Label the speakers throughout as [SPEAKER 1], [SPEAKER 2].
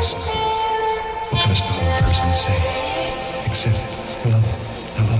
[SPEAKER 1] listen. What can a startled person say? Except, hello, hello.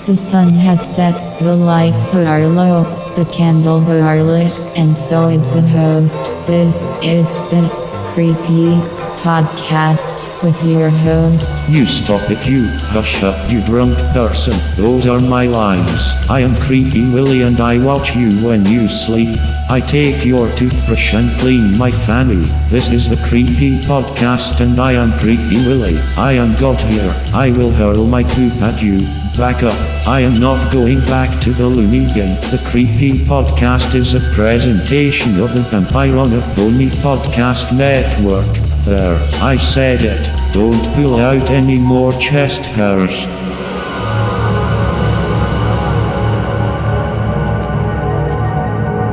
[SPEAKER 2] The sun has set, the lights are low, the candles are lit, and so is the host. This is the Creepy Podcast with your host.
[SPEAKER 3] You stop it, you hush up, you drunk person. Those are my lines. I am Creepy Willie and I watch you when you sleep. I take your toothbrush and clean my fanny. This is the Creepy Podcast and I am Creepy Willie. I am God here. I will hurl my poop at you. Back up. I am not going back to the loony bin. The Creepy Podcast is a presentation of the Vampire on a Phony Podcast Network. There, I said it. Don't pull out any more chest hairs.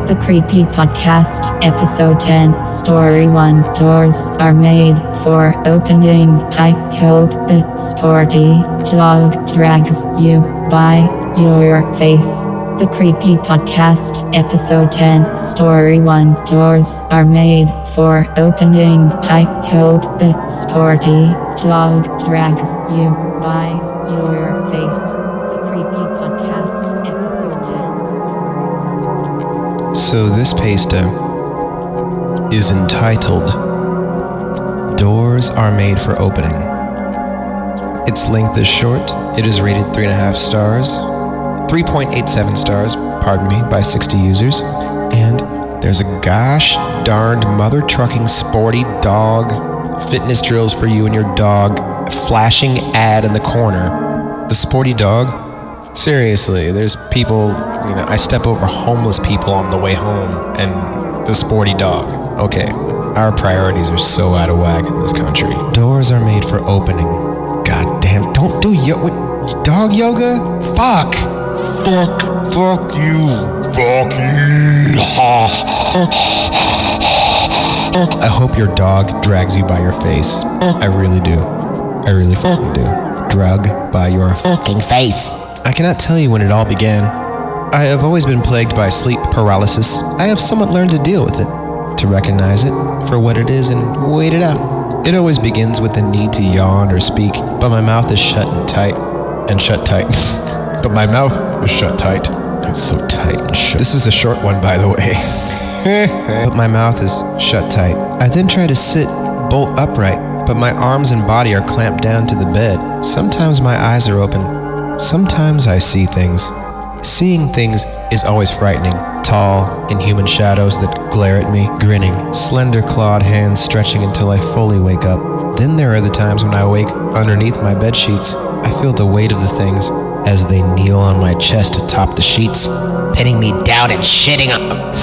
[SPEAKER 2] The Creepy Podcast, Episode 10, Story 1. Doors are made for opening. I hope the sporty dog drags you by your face. The Creepy Podcast, Episode 10, Story 1. Doors are made for opening. I hope the sporty dog drags you by your face. The Creepy Podcast, Episode 10, Story 1.
[SPEAKER 4] So this pasta is entitled Doors Are Made for Opening. Its length is short. It is rated 3.5 stars. 3.87 stars, pardon me, by 60 users. And there's a gosh darned mother trucking sporty dog fitness drills for you and your dog flashing ad in the corner. The sporty dog? Seriously, there's people, I step over homeless people on the way home and the sporty dog. Okay, our priorities are so out of whack in this country. Doors are made for opening. God damn, don't do dog yoga? Fuck you. I hope your dog drags you by your face. I really do. I really fucking do. Drug by your fucking face. I cannot tell you when it all began. I have always been plagued by sleep paralysis. I have somewhat learned to deal with it, to recognize it for what it is and wait it out. It always begins with the need to yawn or speak, but my mouth is shut tight. But my mouth is shut tight. It's so tight and shut. This is a short one, by the way. But my mouth is shut tight. I then try to sit bolt upright, but my arms and body are clamped down to the bed. Sometimes my eyes are open. Sometimes I see things. Seeing things is always frightening. Tall, inhuman shadows that glare at me, grinning, slender clawed hands stretching until I fully wake up. Then there are the times when I wake underneath my bed sheets. I feel the weight of the things as they kneel on my chest atop the sheets, pinning me down and shitting on.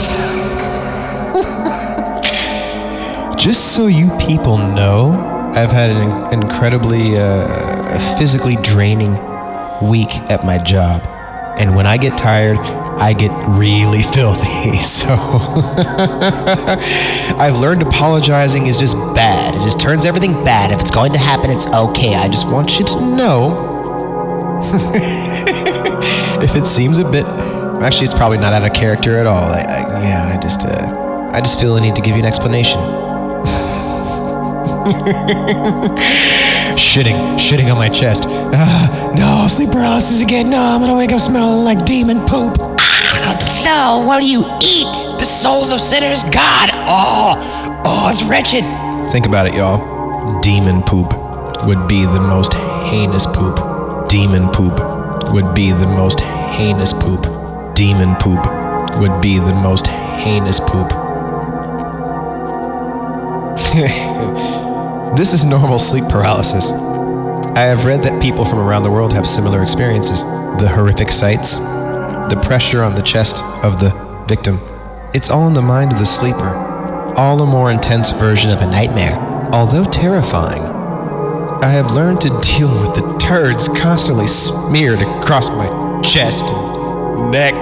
[SPEAKER 4] Just so you people know, I've had an incredibly physically draining week at my job. And when I get tired, I get really filthy. So I've learned apologizing is just bad. It just turns everything bad. If it's going to happen, it's okay. I just want you to know. If it seems a bit, actually, it's probably not out of character at all. I just feel the need to give you an explanation. Shitting on my chest. No, sleep paralysis again. No, I'm gonna wake up smelling like demon poop. No, what do you eat? The souls of sinners? God. Oh, it's wretched. Think about it, y'all. Demon poop would be the most heinous poop. Demon poop would be the most heinous poop. Demon poop would be the most heinous poop. This is normal sleep paralysis. I have read that people from around the world have similar experiences. The horrific sights, the pressure on the chest of the victim. It's all in the mind of the sleeper. All a more intense version of a nightmare. Although terrifying, I have learned to deal with the turds constantly smeared across my chest and neck.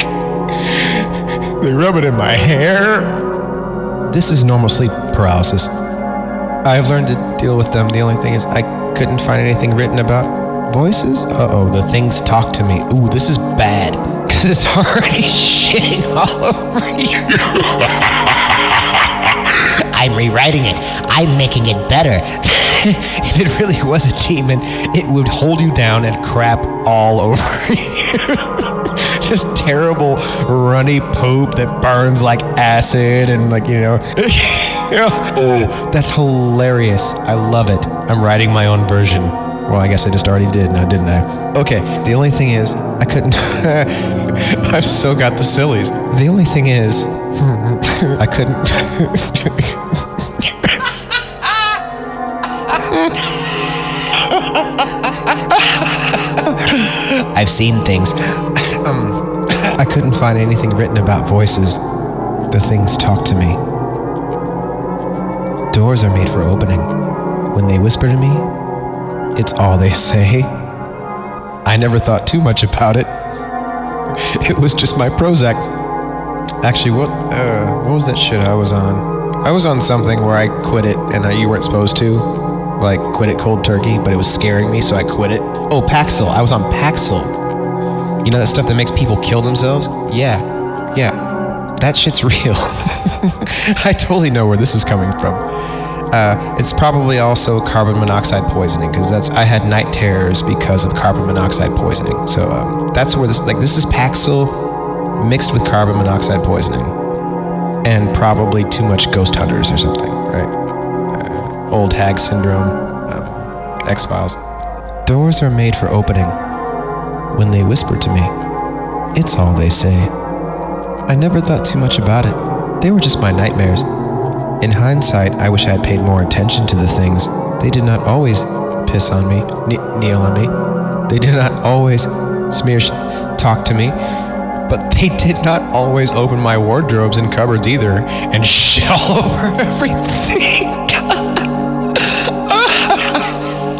[SPEAKER 4] They rub it in my hair. This is normal sleep paralysis. I have learned to deal with them. The only thing is I couldn't find anything written about voices. The things talk to me. Ooh, this is bad. Because it's already shitting all over you. I'm rewriting it. I'm making it better. If it really was a demon, it would hold you down and crap all over you. Just terrible, runny poop that burns like acid and that's hilarious. I love it. I'm writing my own version. Well, I guess I just already did now, didn't I? Okay, the only thing is, I couldn't... I've still got the sillies. The only thing is, I couldn't... I've seen things. I couldn't find anything written about voices. The things talk to me. Doors are made for opening. When they whisper to me, it's all they say. I never thought too much about it. It was just my Prozac. Actually, what was that shit I was on? I was on something where I quit it and you weren't supposed to. Like, quit it cold turkey, but it was scaring me, so I quit it. Oh, Paxil. I was on Paxil. You know that stuff that makes people kill themselves? Yeah. That shit's real. I totally know where this is coming from. It's probably also carbon monoxide poisoning, because I had night terrors because of carbon monoxide poisoning. So that's where this is Paxil mixed with carbon monoxide poisoning, and probably too much ghost hunters or something, right? Old hag syndrome, X-Files. Doors are made for opening. When they whisper to me, it's all they say. I never thought too much about it. They were just my nightmares. In hindsight, I wish I had paid more attention to the things. They did not always piss on me, kneel on me. They did not always talk to me. But they did not always open my wardrobes and cupboards either and shit all over everything.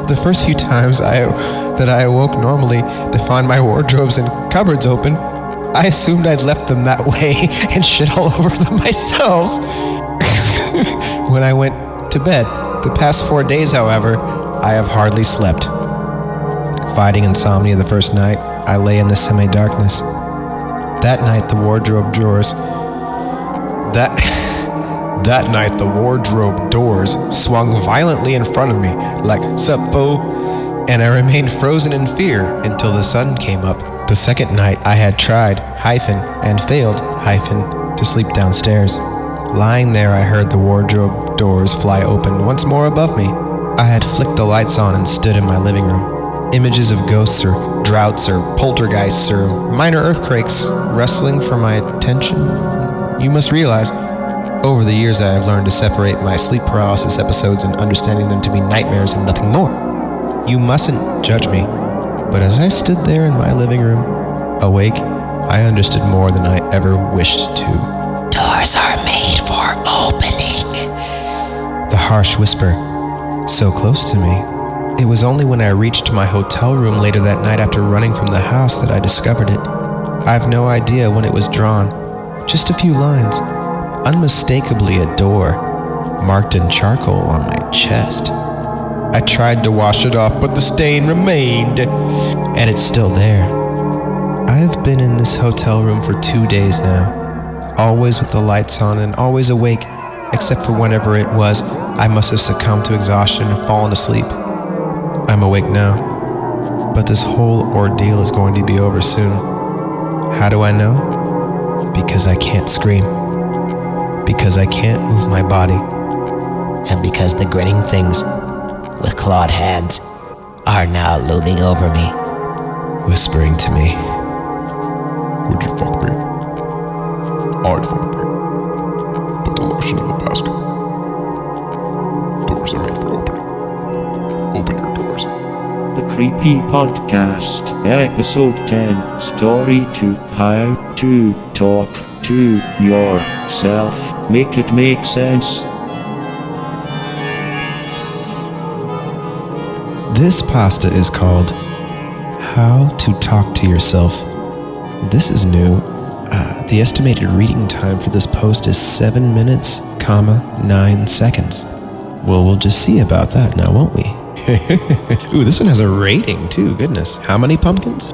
[SPEAKER 4] The first few times that I awoke normally to find my wardrobes and cupboards open, I assumed I'd left them that way and shit all over them myself. When I went to bed, the past 4 days, however, I have hardly slept. Fighting insomnia the first night, I lay in the semi-darkness. That night, the wardrobe drawers... That night, the wardrobe doors swung violently in front of me, like suppo, and I remained frozen in fear until the sun came up. The second night, I had tried, and failed, to sleep downstairs. Lying there, I heard the wardrobe doors fly open once more above me. I had flicked the lights on and stood in my living room. Images of ghosts or droughts or poltergeists or minor earthquakes wrestling for my attention. You must realize, over the years I have learned to separate my sleep paralysis episodes and understanding them to be nightmares and nothing more. You mustn't judge me. But as I stood there in my living room, awake, I understood more than I ever wished to. Doors are made for opening. The harsh whisper, so close to me. It was only when I reached my hotel room later that night after running from the house that I discovered it. I have no idea when it was drawn. Just a few lines. Unmistakably a door, marked in charcoal on my chest. I tried to wash it off, but the stain remained, and it's still there. I have been in this hotel room for 2 days now, always with the lights on and always awake, except for whenever it was I must have succumbed to exhaustion and fallen asleep. I'm awake now, but this whole ordeal is going to be over soon. How do I know? Because I can't scream. Because I can't move my body. And because the grinning things with clawed hands are now looming over me, whispering to me, would you fuck me? I'd fuck me. Put the lotion in the basket. Doors are made for opening. Open your doors.
[SPEAKER 3] The Creepy Podcast, Episode 10, Story 2, How to Talk to Yourself. Make it make sense.
[SPEAKER 4] This pasta is called How to Talk to Yourself. This is new. The estimated reading time for this post is 7 minutes, 9 seconds. Well, we'll just see about that now, won't we? Ooh, this one has a rating too, goodness. How many pumpkins?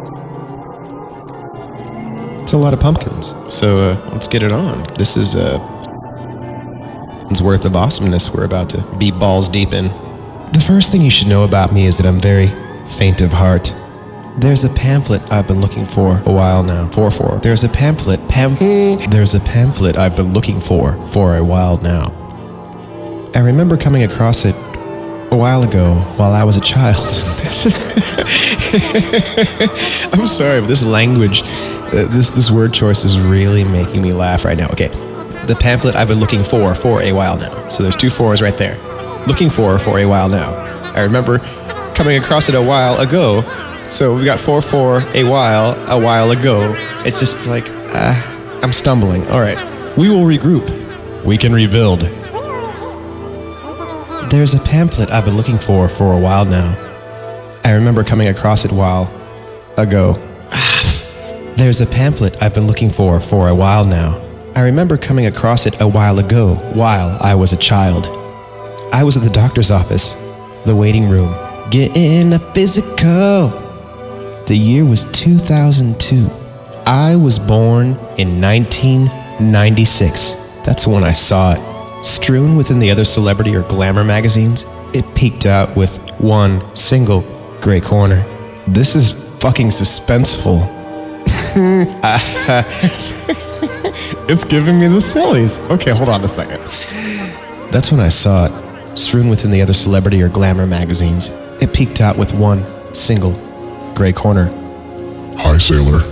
[SPEAKER 4] It's a lot of pumpkins. So let's get it on. This is worth of awesomeness we're about to be balls deep in. The first thing you should know about me is that I'm very faint of heart. There's a pamphlet I've been looking for a while now. There's a pamphlet I've been looking for a while now. I remember coming across it a while ago while I was a child. I'm sorry, but this language, this word choice is really making me laugh right now. Okay, the pamphlet I've been looking for a while now. So there's 2 fours right there. Looking for a while now. I remember coming across it a while ago. So we've got 4 a while ago. It's just like, I'm stumbling. All right, we will regroup. We can rebuild. There's a pamphlet I've been looking for a while now. I remember coming across it a while ago. There's a pamphlet I've been looking for a while now. I remember coming across it a while ago while I was a child. I was at the doctor's office, the waiting room, getting a physical. The year was 2002. I was born in 1996. That's when I saw it. Strewn within the other celebrity or glamour magazines, it peaked out with one single gray corner. This is fucking suspenseful. It's giving me the sillies. Okay, hold on a second. That's when I saw it. Strewn within the other celebrity or glamour magazines, it peaked out with one single gray corner.
[SPEAKER 1] Hi, sailor.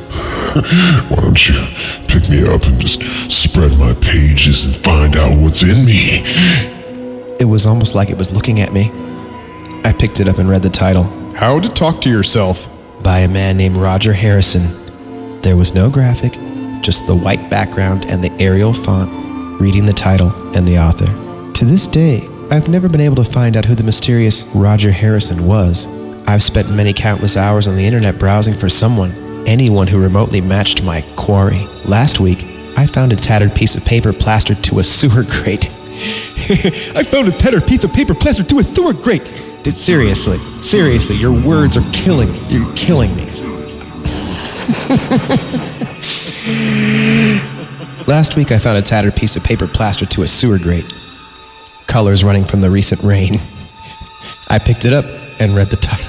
[SPEAKER 1] Why don't you pick me up and just spread my pages and find out what's in me?
[SPEAKER 4] It was almost like it was looking at me. I picked it up and read the title, How to Talk to Yourself, by a man named Roger Harrison. There was no graphic, just the white background and the Arial font, reading the title and the author. To this day, I've never been able to find out who the mysterious Roger Harrison was. I've spent many countless hours on the internet browsing for anyone who remotely matched my quarry. Last week, I found a tattered piece of paper plastered to a sewer grate. I found a tattered piece of paper plastered to a sewer grate. Dude, seriously, your words are killing me. You're killing me. Last week, I found a tattered piece of paper plastered to a sewer grate. Colors running from the recent rain. I picked it up and read the title.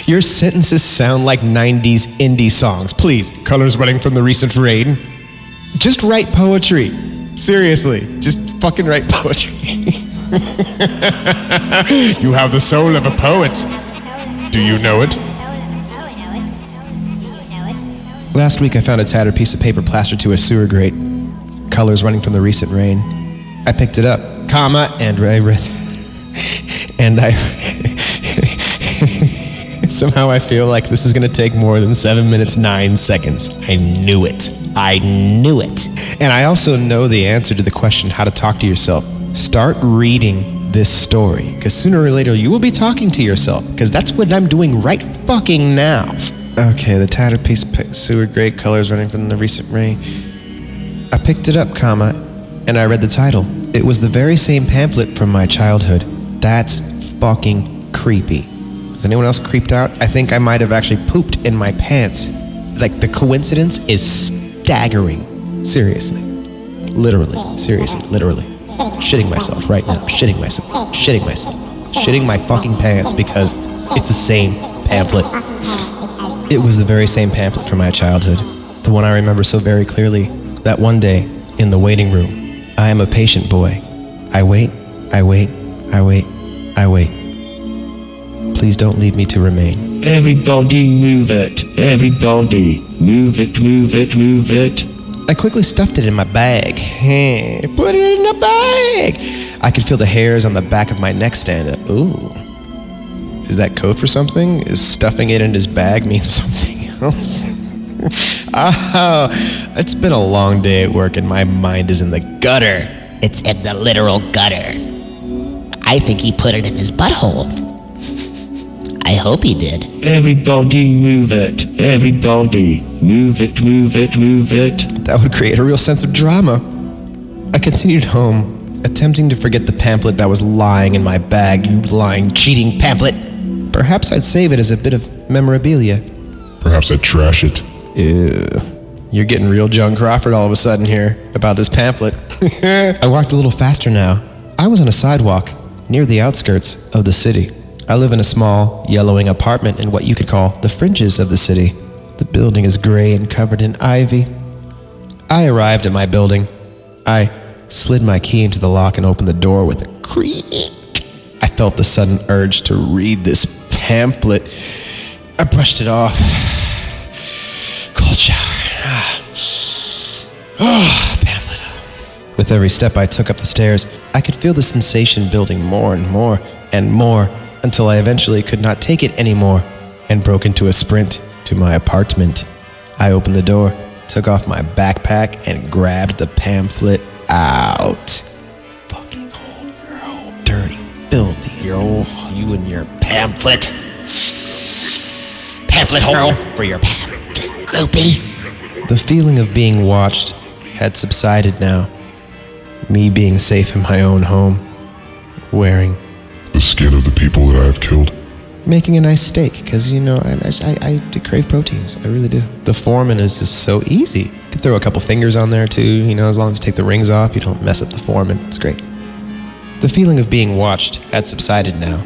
[SPEAKER 4] Your sentences sound like 90s indie songs. Please, colors running from the recent rain. Just write poetry. Seriously, just fucking write poetry. You have the soul of a poet. Do you know it? Last week I found a tattered piece of paper plastered to a sewer grate. Colors running from the recent rain. I picked it up, and I read... And somehow I feel like this is going to take more than 7 minutes, 9 seconds. I knew it. And I also know the answer to the question, how to talk to yourself. Start reading this story, because sooner or later you will be talking to yourself, because that's what I'm doing right fucking now. Okay, the tattered piece of sewer grate, colors running from the recent rain. I picked it up, and I read the title. It was the very same pamphlet from my childhood. That's fucking creepy. Is anyone else creeped out? I think I might have actually pooped in my pants. Like, the coincidence is staggering. Seriously. Literally. Shitting myself right now. Shitting my fucking pants because it's the same pamphlet. It was the very same pamphlet from my childhood. The one I remember so very clearly. That one day, in the waiting room, I am a patient boy. I wait. Please don't leave me to remain.
[SPEAKER 3] Everybody move it. Everybody. Move it.
[SPEAKER 4] I quickly stuffed it in my bag. Put it in the bag. I could feel the hairs on the back of my neck stand up. Ooh. Is that code for something? Is stuffing it in his bag mean something else? Oh, it's been a long day at work and my mind is in the gutter.
[SPEAKER 5] It's in the literal gutter. I think he put it in his butthole. I hope he did.
[SPEAKER 3] Everybody move it. Everybody. Move it.
[SPEAKER 4] That would create a real sense of drama. I continued home, attempting to forget the pamphlet that was lying in my bag. You lying, cheating pamphlet. Perhaps I'd save it as a bit of memorabilia.
[SPEAKER 1] Perhaps I'd trash it.
[SPEAKER 4] Ew. You're getting real Joan Crawford all of a sudden here about this pamphlet. I walked a little faster now. I was on a sidewalk near the outskirts of the city. I live in a small, yellowing apartment in what you could call the fringes of the city. The building is gray and covered in ivy. I arrived at my building. I slid my key into the lock and opened the door with a creak. I felt the sudden urge to read this pamphlet. I brushed it off. Cold shower. Pamphlet. With every step I took up the stairs, I could feel the sensation building more and more and more until I eventually could not take it anymore and broke into a sprint to my apartment. I opened the door, took off my backpack, and grabbed the pamphlet out. Fucking hole, you're all dirty, filthy, you and your pamphlet.
[SPEAKER 5] Pamphlet hole for your pamphlet, groupie.
[SPEAKER 4] The feeling of being watched had subsided now. Me being safe in my own home, wearing
[SPEAKER 1] The skin of the people that I have killed.
[SPEAKER 4] making a nice steak, because, I crave proteins. I really do. The foreman is just so easy. You can throw a couple fingers on there, too, as long as you take the rings off, you don't mess up the foreman. It's great. The feeling of being watched had subsided now.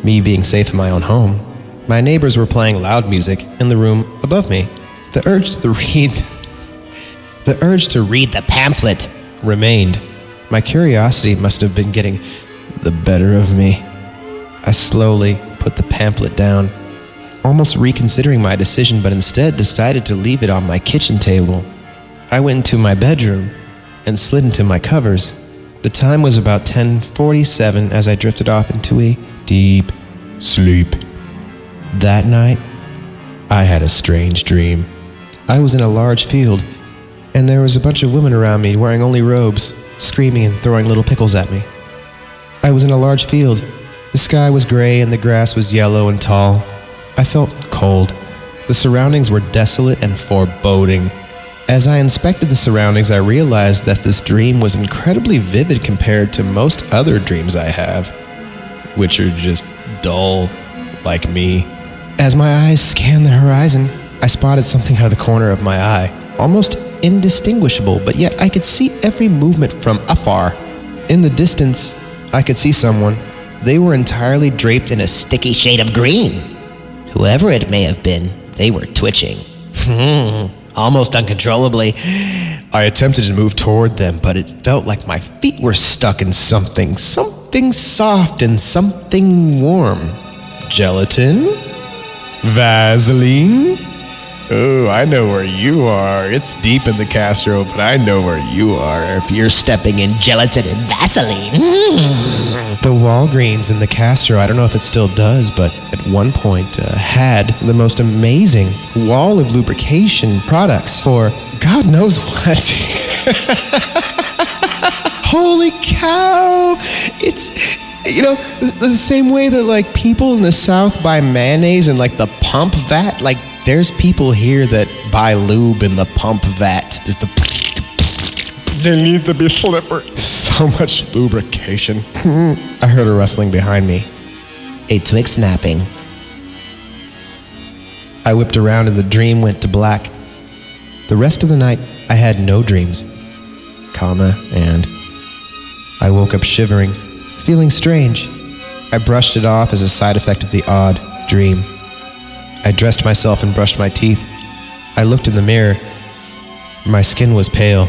[SPEAKER 4] Me being safe in my own home. My neighbors were playing loud music in the room above me. The urge to read the pamphlet remained. My curiosity must have been getting the better of me. I slowly put the pamphlet down, almost reconsidering my decision, but instead decided to leave it on my kitchen table. I went into my bedroom and slid into my covers. The time was about 10:47 as I drifted off into a deep sleep. That night, I had a strange dream. I was in a large field, and there was a bunch of women around me wearing only robes, screaming and throwing little pickles at me. I was in a large field. The sky was gray and the grass was yellow and tall. I felt cold. The surroundings were desolate and foreboding. As I inspected the surroundings, I realized that this dream was incredibly vivid compared to most other dreams I have, which are just dull, like me. As my eyes scanned the horizon, I spotted something out of the corner of my eye, almost indistinguishable, but yet I could see every movement from afar. In the distance, I could see someone. They were entirely draped in a
[SPEAKER 5] Sticky shade of green. Whoever it may have been, they were twitching. Almost uncontrollably.
[SPEAKER 4] I attempted to move toward them, but it felt like my feet were stuck in something soft and something warm. Gelatin? Vaseline? Oh, I know where you are. It's deep in the Castro, but I know where you are. If you're
[SPEAKER 5] Stepping in gelatin and Vaseline.
[SPEAKER 4] The Walgreens in the Castro, I don't know if it still does, but at one point had the most amazing wall of lubrication products for God knows what. Holy cow! It's, the same way that, like, people in the South buy mayonnaise in, like, the pump vat. Like, there's people here that buy lube in the pump vat. Just they need to be slippery. So much lubrication. I heard a rustling behind me.
[SPEAKER 5] A twig snapping.
[SPEAKER 4] I whipped around and the dream went to black. The rest of the night, I had no dreams. And I woke up shivering, feeling strange. I brushed it off as a side effect of the odd dream. I dressed myself and brushed my teeth. I looked in the mirror. My skin was pale,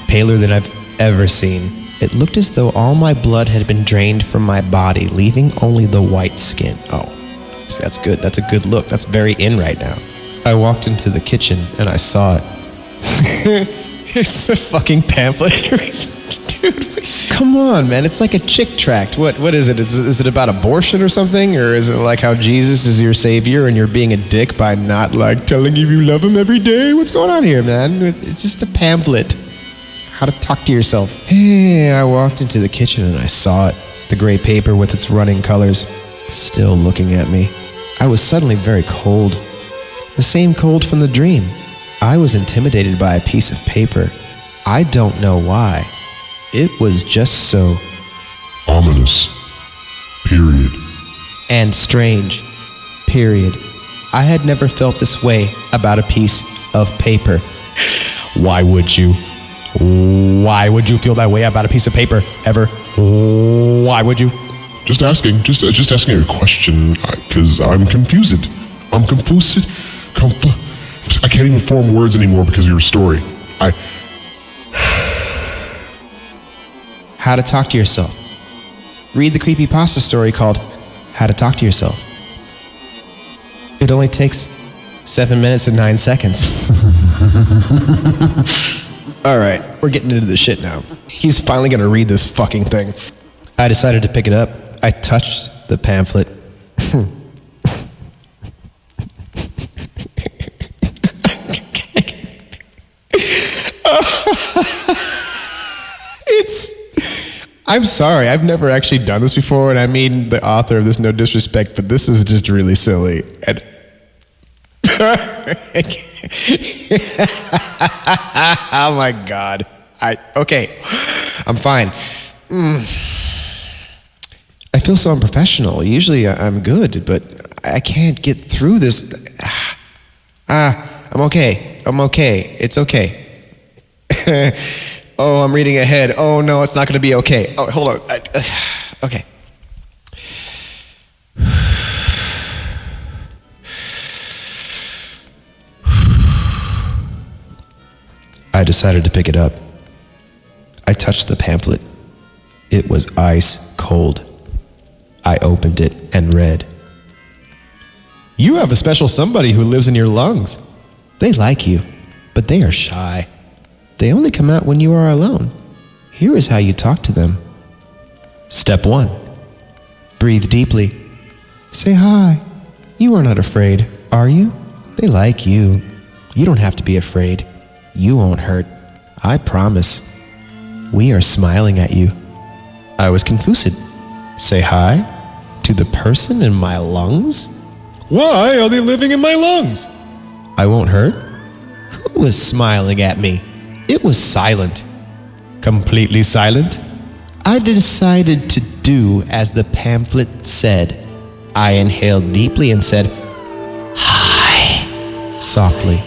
[SPEAKER 4] paler than I've ever seen. It looked as though all my blood had been drained from my body, leaving only the white skin. Oh, that's good. That's a good look. That's very in right now. I walked into the kitchen and I saw it. It's a fucking pamphlet. Dude, come on, man. It's like a chick tract. What is it? Is it about abortion or something? Or is it like how Jesus is your savior and you're being a dick by not, like, telling you love him every day? What's going on here, man? It's just a pamphlet. How to talk to yourself. Hey, I walked into the kitchen and I saw it. The gray paper with its running colors, still looking at me. I was suddenly very cold. The same cold from the dream. I was intimidated by a piece of paper. I don't know why. It was just so
[SPEAKER 1] Ominous. Period.
[SPEAKER 4] and strange. Period. I had never felt this way about a piece of paper. Why would you? Why would you feel that way about a piece of paper, ever? Why would you?
[SPEAKER 1] Just asking a question, because I'm confused. I'm confused. I can't even form words anymore because of your story.
[SPEAKER 4] How to talk to yourself. Read the creepypasta story called How to Talk to Yourself. It only takes 7 minutes and 9 seconds. All right, we're getting into the shit now. He's finally gonna read this fucking thing. I decided to pick it up. I touched the pamphlet. I'm sorry, I've never actually done this before, and I mean the author of this, no disrespect, but this is just really silly. And oh my God. Okay, I'm fine. I feel so unprofessional. Usually I'm good, but I can't get through this. I'm okay. It's okay. Oh, I'm reading ahead. Oh no, it's not going to be okay. Oh, hold on. Okay. I decided to pick it up. I touched the pamphlet. It was ice cold. I opened it and read. You have a special somebody who lives in your lungs. They like you, but they are shy. They only come out when you are alone. Here is how you talk to them. Step 1. Breathe deeply. Say hi. You are not afraid, are you? They like you. You don't have to be afraid. You won't hurt. I promise. We are smiling at you. I was confused. Say hi to the person in my lungs? Why are they living in my lungs? I won't hurt. Who was smiling at me? It was silent. Completely silent. I decided to do as the pamphlet said. I inhaled deeply and said, hi, softly.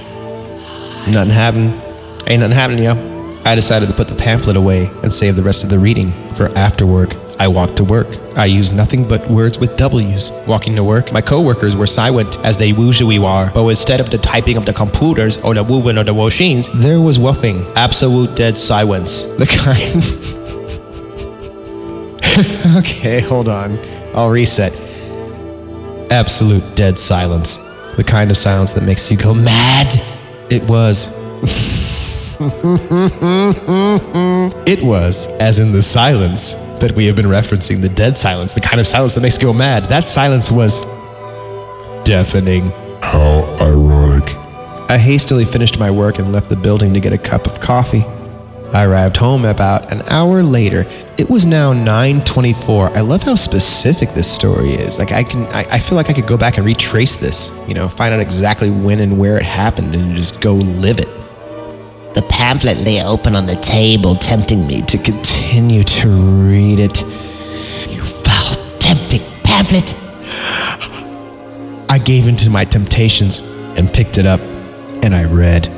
[SPEAKER 4] Nothing happened. Ain't nothing happening, yo. I decided to put the pamphlet away and save the rest of the reading for after work. I walked to work. I used nothing but words with W's. Walking to work, my co-workers were silent as they usually are, but instead of the typing of the computers or the moving of the machines, there was woofing, absolute dead silence. The kind... Okay, hold on. I'll reset. Absolute dead silence. The kind of silence that makes you go mad. It was... It was, as in the silence that we have been referencing, the dead silence, the kind of silence that makes you go mad. That silence was deafening.
[SPEAKER 1] How ironic.
[SPEAKER 4] I hastily finished my work and left the building to get a cup of coffee. I arrived home about an hour later. It was now 9:24. I love how specific this story is. Like I feel like I could go back and retrace this, find out exactly when and where it happened and just go live it.
[SPEAKER 5] The pamphlet lay open on the table, tempting me
[SPEAKER 4] To continue to read it.
[SPEAKER 5] You foul, tempting pamphlet.
[SPEAKER 4] I gave in to my temptations and picked it up, and I read.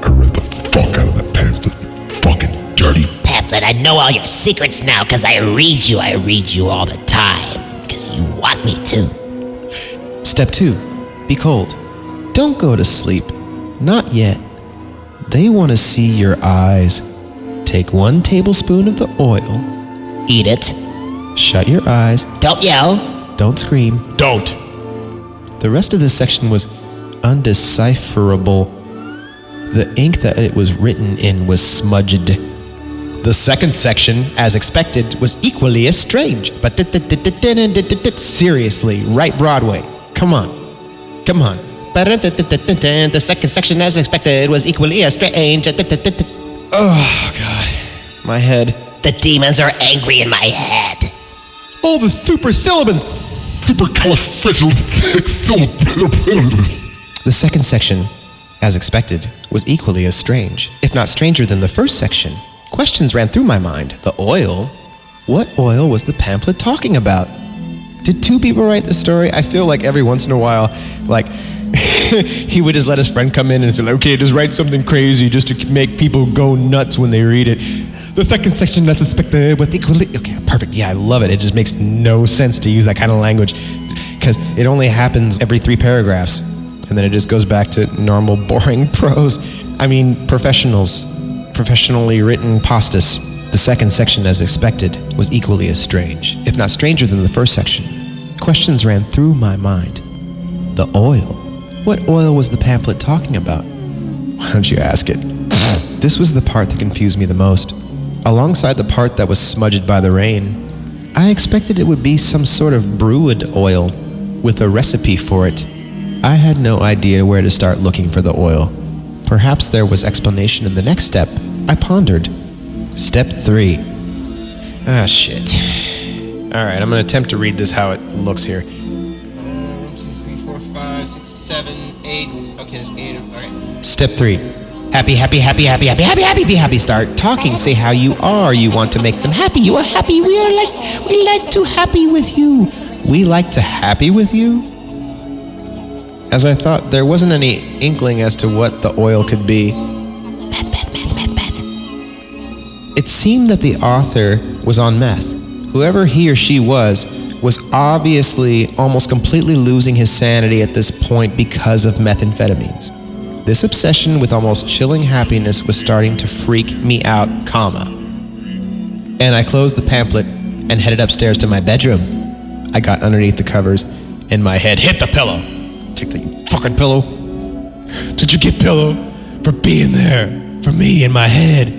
[SPEAKER 1] I read the fuck out of that pamphlet. Fucking dirty
[SPEAKER 5] Pamphlet, I know all your secrets now because I read you all the time because you want me to.
[SPEAKER 4] Step 2. Be cold. Don't go to sleep. Not yet. They want to see your eyes. Take 1 tablespoon of the oil.
[SPEAKER 5] Eat it.
[SPEAKER 4] Shut your eyes.
[SPEAKER 5] Don't yell.
[SPEAKER 4] Don't scream.
[SPEAKER 1] Don't.
[SPEAKER 4] The rest of this section was undecipherable. The ink that it was written in was smudged. The second section, as expected, was equally as strange. But seriously, right Broadway. Come on. The second section, as expected, was equally as strange. Oh, God. My head.
[SPEAKER 5] The demons are angry in my head.
[SPEAKER 4] Oh, the superthilibin. The second section, as expected, was equally as strange, if not stranger than the first section. Questions ran through my mind. The oil? What oil was the pamphlet talking about? Did 2 people write the story? I feel like every once in a while, he would just let his friend come in and say, okay, just write something crazy just to make people go nuts when they read it. The second section, that's expected with equally. Okay, perfect. Yeah, I love it. It just makes no sense to use that kind of language because it only happens every 3 paragraphs. And then it just goes back to normal, boring prose. I mean, professionally written pastas. The second section, as expected, was equally as strange, if not stranger than the first section. Questions ran through my mind. The oil. What oil was the pamphlet talking about? Why don't you ask it? This was the part that confused me the most. Alongside the part that was smudged by the rain, I expected it would be some sort of brewed oil with a recipe for it. I had no idea where to start looking for the oil. Perhaps there was explanation in the next step. I pondered. Step 3. Ah, shit. Alright, I'm going to attempt to read this how it looks here. 1, 2, 3, 4, 5, 6, 7, 8. Okay, there's 8. Alright. Step 3. Happy, be happy. Start talking. Say how you are. You want to make them happy. You are happy. We like to happy with you. We like to happy with you? As I thought, there wasn't any inkling as to what the oil could be. Meth. It seemed that the author was on meth. Whoever he or she was obviously almost completely losing his sanity at this point because of methamphetamines. This obsession with almost chilling happiness was starting to freak me out, And I closed the pamphlet and headed upstairs to my bedroom. I got underneath the covers and my head hit the pillow. Take that, you fucking pillow. Did you get pillow for being there for me in my head?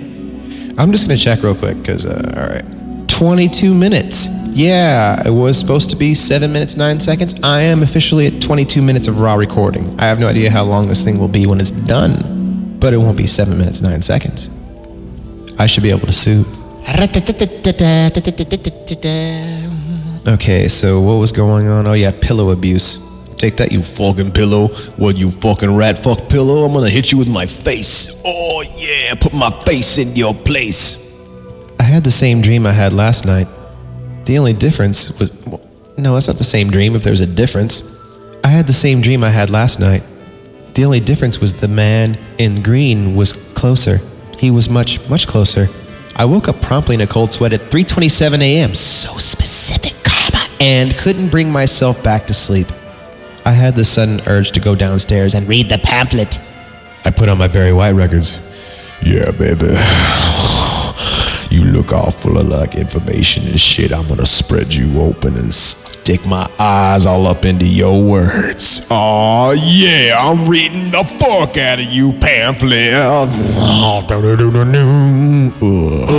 [SPEAKER 4] I'm just gonna check real quick because alright, 22 minutes. Yeah, it was supposed to be 7 minutes 9 seconds. I am officially at 22 minutes of raw recording. I have no idea how long this thing will be when it's done, but it won't be 7 minutes 9 seconds. I should be able to sue. Okay, so what was going on? Oh yeah, pillow abuse. Take that, you fucking pillow. What, you fucking rat fuck pillow? I'm gonna hit you with my face. Oh yeah, put my face in your place. I had the same dream I had last night. The only difference was... No, that's not the same dream if there's a difference. I had the same dream I had last night. The only difference was the man in green was closer. He was much, much closer. I woke up promptly in a cold sweat at 3:27 a.m. So specific, and couldn't bring myself back to sleep. I had the sudden urge to go downstairs and read the pamphlet. I put on my Barry White records. Yeah, baby. You look all full of like information and shit. I'm gonna spread you open and stick my eyes all up into your words. Oh yeah, I'm reading the fuck out of you, pamphlet.
[SPEAKER 3] Oh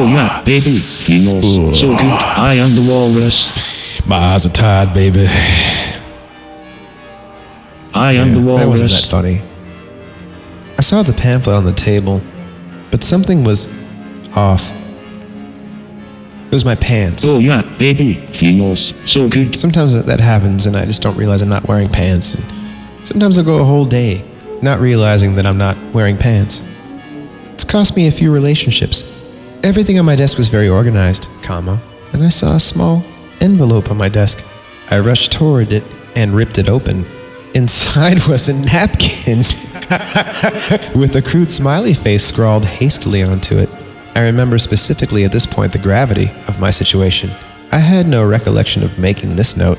[SPEAKER 3] yeah, baby. He knows. So good. I am the walrus.
[SPEAKER 4] My eyes are tired, baby.
[SPEAKER 3] I am the walrus.
[SPEAKER 4] That wasn't that funny. I saw the pamphlet on the table, but something was off. It was my pants.
[SPEAKER 3] Oh yeah, baby. He knows. So good.
[SPEAKER 4] Sometimes that happens and I just don't realize I'm not wearing pants. And sometimes I'll go a whole day not realizing that I'm not wearing pants. It's cost me a few relationships. Everything on my desk was very organized, and I saw a small envelope on my desk. I rushed toward it and ripped it open. Inside was a napkin with a crude smiley face scrawled hastily onto it. I remember specifically at this point the gravity of my situation. I had no recollection of making this note.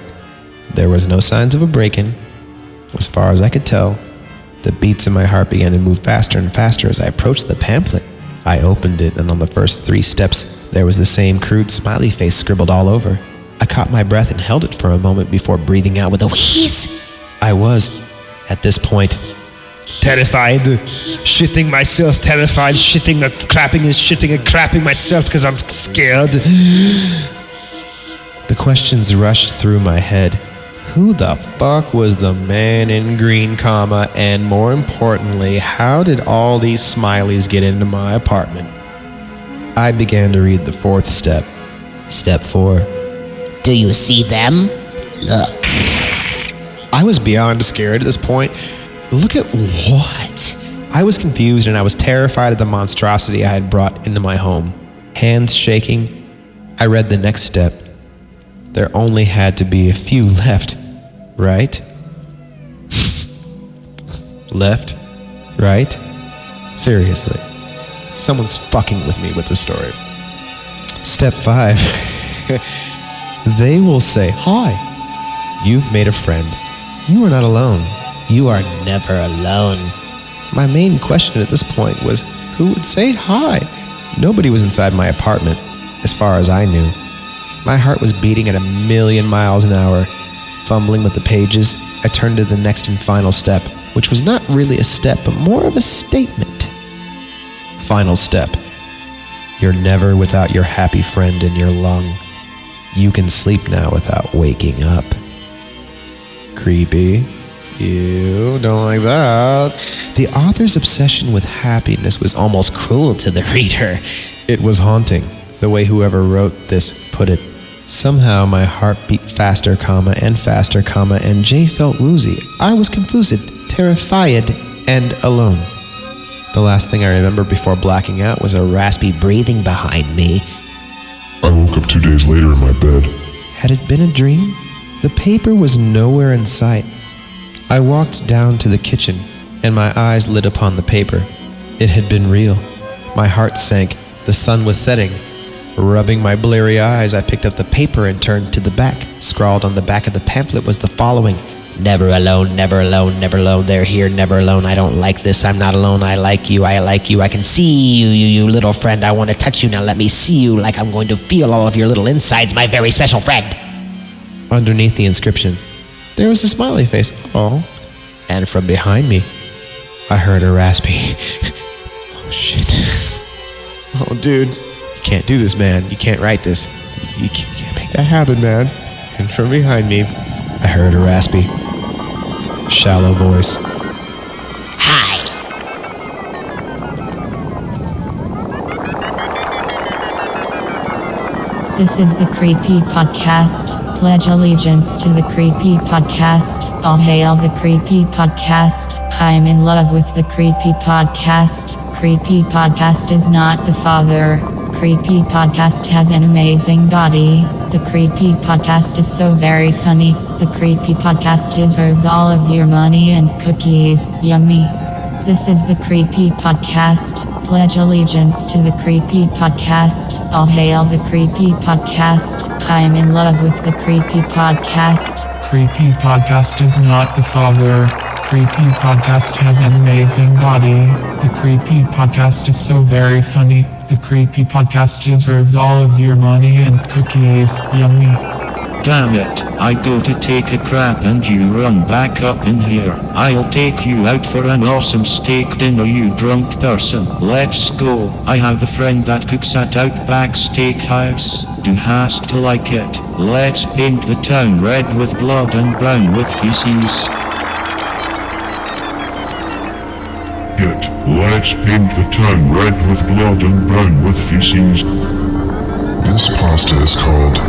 [SPEAKER 4] There was no signs of a break-in. As far as I could tell, the beats in my heart began to move faster and faster as I approached the pamphlet. I opened it, and on the first 3 steps, there was the same crude smiley face scribbled all over. I caught my breath and held it for a moment before breathing out with a wheeze. I was, at this point, terrified, shitting myself, terrified, shitting and clapping and shitting and clapping myself because I'm scared. The questions rushed through my head. Who the fuck was the man in green, and more importantly, how did all these smileys get into my apartment? I began to read the 4th step. Step 4.
[SPEAKER 5] Do you see them? Look.
[SPEAKER 4] I was beyond scared at this point. Look at what? I was confused and I was terrified of the monstrosity I had brought into my home. Hands shaking, I read the next step. There only had to be a few left, right? Left? Right? Seriously. Someone's fucking with me with the story. Step 5. They will say, hi. You've made a friend. You are not alone.
[SPEAKER 5] You are never alone.
[SPEAKER 4] My main question at this point was, who would say hi? Nobody was inside my apartment, as far as I knew. My heart was beating at 1,000,000 miles an hour. Fumbling with the pages, I turned to the next and final step, which was not really a step, but more of a statement. Final step. You're never without your happy friend in your lung. You can sleep now without waking up. Creepy. You don't like that. The author's obsession with happiness was almost cruel to the reader. It was haunting, the way whoever wrote this put it. Somehow my heart beat faster, and faster, and Jay felt woozy. I was confused, terrified, and alone. The last thing I remember before blacking out was a raspy breathing behind me.
[SPEAKER 1] I woke up 2 days later in my bed.
[SPEAKER 4] Had it been a dream? The paper was nowhere in sight. I walked down to the kitchen, and my eyes lit upon the paper. It had been real. My heart sank. The sun was setting. Rubbing my bleary eyes, I picked up the paper and turned to the back. Scrawled on the back of the pamphlet was the following:
[SPEAKER 5] Never alone, never alone, never alone. They're here, never alone. I don't like this. I'm not alone. I like you. I like you. I can see you, you little friend. I want to touch you. Now let me see you like I'm going to feel all of your little insides, my very special friend.
[SPEAKER 4] Underneath the inscription, there was a smiley face. Oh. And from behind me, I heard a raspy, oh shit. Oh dude, you can't do this, man. You can't write this. You can't make that happen, man. And from behind me, I heard a raspy, shallow voice.
[SPEAKER 5] Hi.
[SPEAKER 2] This is the Creepy Podcast. Pledge allegiance to the Creepy Podcast. All hail the Creepy Podcast. I'm in love with the Creepy Podcast. Creepy Podcast is not the father. Creepy Podcast has an amazing body. The Creepy Podcast is so very funny. The Creepy Podcast deserves all of your money and cookies. Yummy. This is the Creepy Podcast. Pledge allegiance to the Creepy Podcast. All hail the Creepy Podcast. I'm in love with the Creepy Podcast.
[SPEAKER 6] Creepy Podcast is not the father. Creepy Podcast has an amazing body. The Creepy Podcast is so very funny. The Creepy Podcast deserves all of your money and cookies. Yummy.
[SPEAKER 3] Damn it, I go to take a crap and you run back up in here. I'll take you out for an awesome steak dinner, you drunk person. Let's go. I have a friend that cooks at Outback Steakhouse. Du hast to like it. Let's paint the town red with blood and brown with feces.
[SPEAKER 1] Let's paint the town red with blood and brown with feces. This pasta is called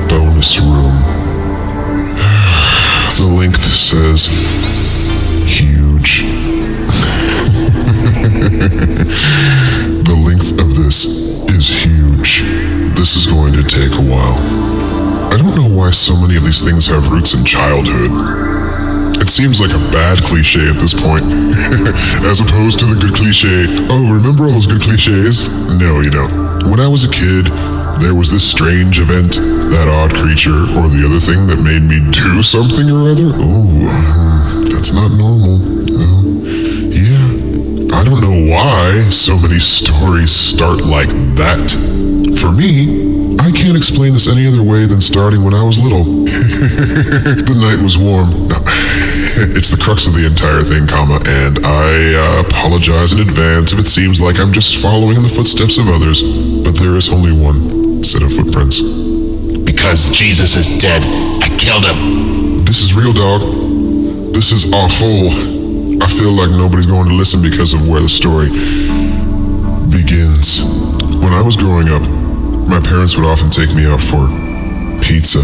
[SPEAKER 1] Bonus Room. The length says huge. The length of this is huge. This is going to take a while. I don't know why so many of these things have roots in childhood. It seems like a bad cliche at this point, as opposed to the good cliche, oh, remember all those good cliches? No, you don't. When I was a kid, there was this strange event, that odd creature, or the other thing that made me do something or other. Oh, that's not normal. Yeah, I don't know why so many stories start like that. For me, I can't explain this any other way than starting when I was little. The night was warm. No, it's the crux of the entire thing, and I apologize in advance if it seems like I'm just following in the footsteps of others, but there is only one set of footprints.
[SPEAKER 7] Because Jesus is dead. I killed him.
[SPEAKER 1] This is real, dog. This is awful. I feel like nobody's going to listen because of where the story begins. When I was growing up, my parents would often take me out for pizza.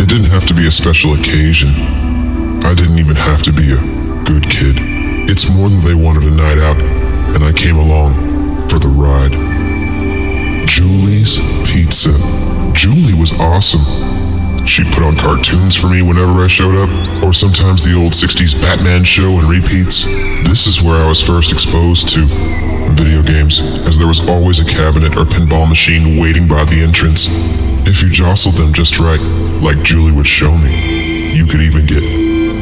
[SPEAKER 1] It didn't have to be a special occasion. I didn't even have to be a good kid. It's more that they wanted a night out, and I came along for the ride. Julie's Pizza. Julie was awesome. She'd put on cartoons for me whenever I showed up, or sometimes the old 60s Batman show and repeats. This is where I was first exposed to video games, as there was always a cabinet or pinball machine waiting by the entrance. If you jostled them just right, like Julie would show me, you could even get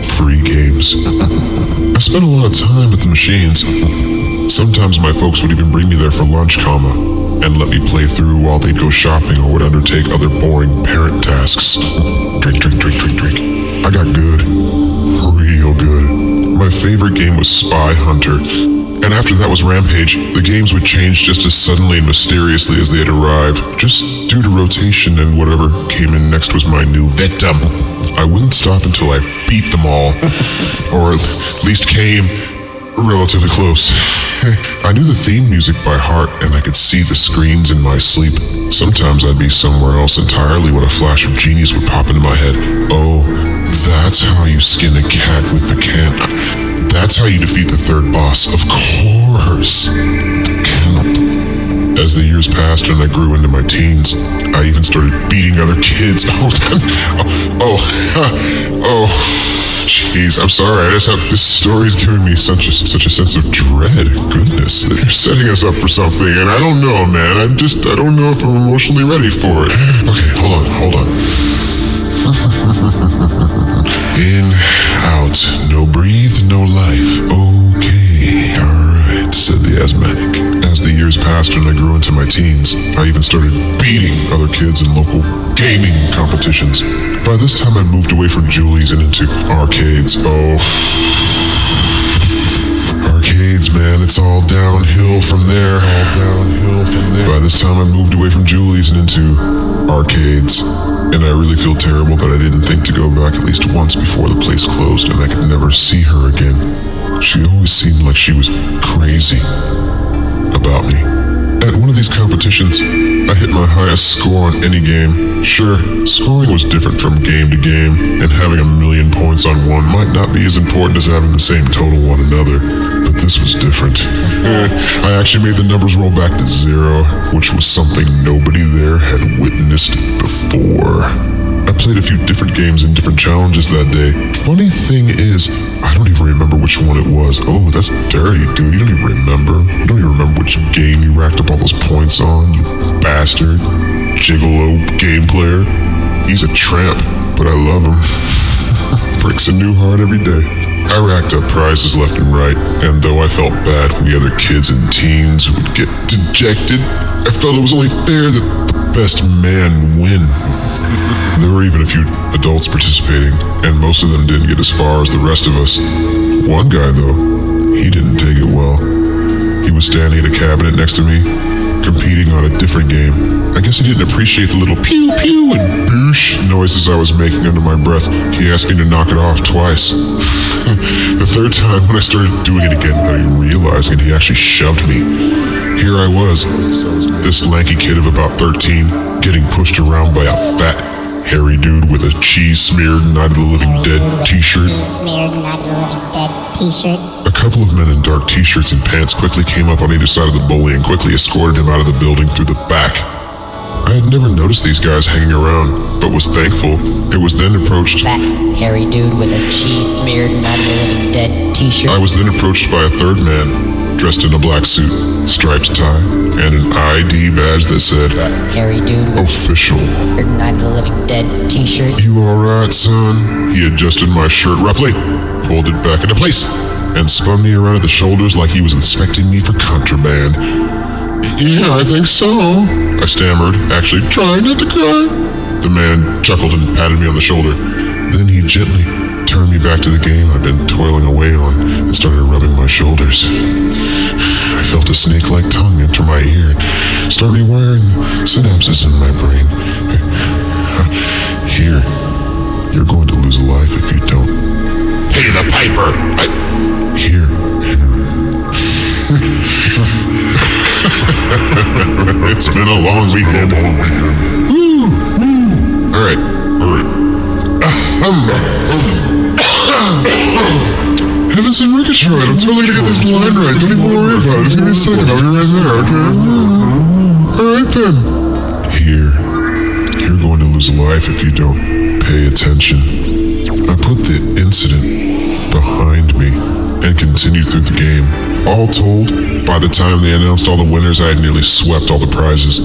[SPEAKER 1] free games. I spent a lot of time at the machines. Sometimes my folks would even bring me there for lunch, and let me play through while they'd go shopping or would undertake other boring parent tasks. Drink. I got good. Real good. My favorite game was Spy Hunter, and after that was Rampage. The games would change just as suddenly and mysteriously as they had arrived, just due to rotation, and whatever came in next was my new victim. I wouldn't stop until I beat them all, or at least came relatively close. I knew the theme music by heart, and I could see the screens in my sleep. Sometimes I'd be somewhere else entirely when a flash of genius would pop into my head. Oh, that's how you skin a cat with the can. That's how you defeat the third boss, of course. As the years passed and I grew into my teens, I even started beating other kids. Jeez, I'm sorry. This story's giving me such a sense of dread. Goodness, they're setting us up for something, and I don't know, man. I don't know if I'm emotionally ready for it. Okay, hold on. In, out, no breathe, no life. Okay, alright, said the asthmatic. As the years passed and I grew into my teens, I even started beating other kids in local gaming competitions. By this time I moved away from Julie's and into arcades. Arcades, man, it's all downhill from there. By this time I moved away from Julie's and into arcades. And I really feel terrible that I didn't think to go back at least once before the place closed and I could never see her again. She always seemed like she was crazy about me. At one of these competitions, I hit my highest score on any game. Sure, scoring was different from game to game, and having 1,000,000 points on one might not be as important as having the same total on another, but this was different. I actually made the numbers roll back to 0, which was something nobody there had witnessed before. I played a few different games and different challenges that day. Funny thing is, I don't even remember which one it was. Oh, that's dirty, dude. You don't even remember. You don't even remember which game you racked up all those points on, you bastard. Gigolo game player. He's a tramp, but I love him. Breaks a new heart every day. I racked up prizes left and right, and though I felt bad when the other kids and teens would get dejected, I felt it was only fair that the best man win. There were even a few adults participating, and most of them didn't get as far as the rest of us. One guy, though, he didn't take it well. He was standing at a cabinet next to me, competing on a different game. I guess he didn't appreciate the little pew pew and boosh noises I was making under my breath. He asked me to knock it off twice. The third time, when I started doing it again without even realizing it, he actually shoved me. Here I was, this lanky kid of about 13, getting pushed around by a fat, hairy dude with a cheese-smeared Night of the Living Dead t-shirt. A couple of men in dark t-shirts and pants quickly came up on either side of the bully and quickly escorted him out of the building through the back. I had never noticed these guys hanging around, but was thankful. It was then approached.
[SPEAKER 5] That hairy dude with a cheese-smeared Night of the Living Dead t-shirt.
[SPEAKER 1] I was then approached by a third man, dressed in a black suit, striped tie, and an ID badge that said,
[SPEAKER 5] that hairy dude with
[SPEAKER 1] official.
[SPEAKER 5] Night of the Living Dead t-shirt.
[SPEAKER 1] You alright, son? He adjusted my shirt roughly, pulled it back into place, and spun me around at the shoulders like he was inspecting me for contraband. Yeah, I think so, I stammered, actually trying not to cry. The man chuckled and patted me on the shoulder. Then he gently turned me back to the game I'd been toiling away on and started rubbing my shoulders. I felt a snake-like tongue enter my ear and start rewiring synapses in my brain. Here, you're going to lose a life if you don't.
[SPEAKER 7] Hey, the piper!
[SPEAKER 1] Here. It's been a long weekend. Woo! Alright. Heavens and Ricochet, I'm totally gonna get this line right. Don't even worry about it. It's gonna be a second. I'll be right there, okay? Alright then. Here, you're going to lose lose life if you don't pay attention. I put the incident behind me and continued through the game. All told, by the time they announced all the winners, I had nearly swept all the prizes.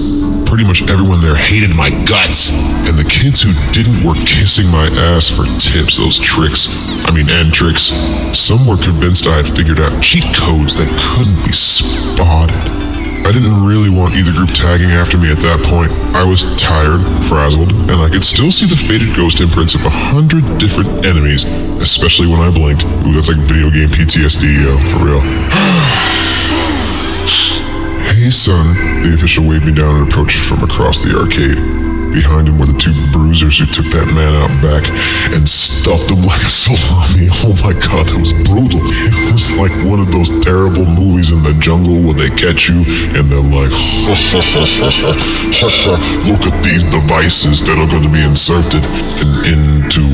[SPEAKER 1] Pretty much everyone there hated my guts. And the kids who didn't were kissing my ass for tips, those tricks. And tricks. Some were convinced I had figured out cheat codes that couldn't be spotted. I didn't really want either group tagging after me at that point. I was tired, frazzled, and I could still see the faded ghost imprints of 100 different enemies, especially when I blinked. Ooh, that's like video game PTSD, yo, for real. Hey son, the official waved me down and approached from across the arcade. Behind him were the two bruisers who took that man out back and stuffed him like a salami. Oh my god, that was brutal. It was like one of those terrible movies in the jungle when they catch you and they're like, look at these devices that are going to be inserted into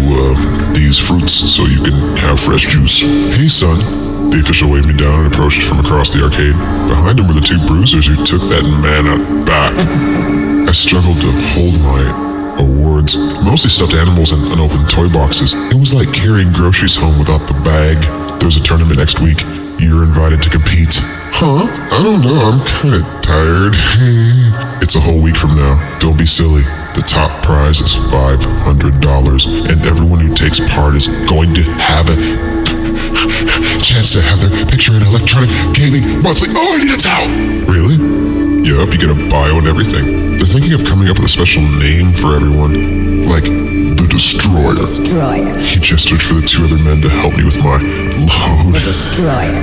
[SPEAKER 1] these fruits so you can have fresh juice. Hey son, the official waved me down and approached from across the arcade. Behind him were the two bruisers who took that man out back. I struggled to hold my awards, mostly stuffed animals and unopened toy boxes. It was like carrying groceries home without the bag. There's a tournament next week. You're invited to compete. Huh? I don't know, I'm kinda tired. It's a whole week from now. Don't be silly. The top prize is $500, and everyone who takes part is going to have a chance to have their picture in Electronic Gaming Monthly. Oh, I need a towel! Really? Yup, you get a bio and everything. They're thinking of coming up with a special name for everyone. Like, the Destroyer.
[SPEAKER 8] Destroyer.
[SPEAKER 1] He gestured for the two other men to help me with my load.
[SPEAKER 8] The Destroyer.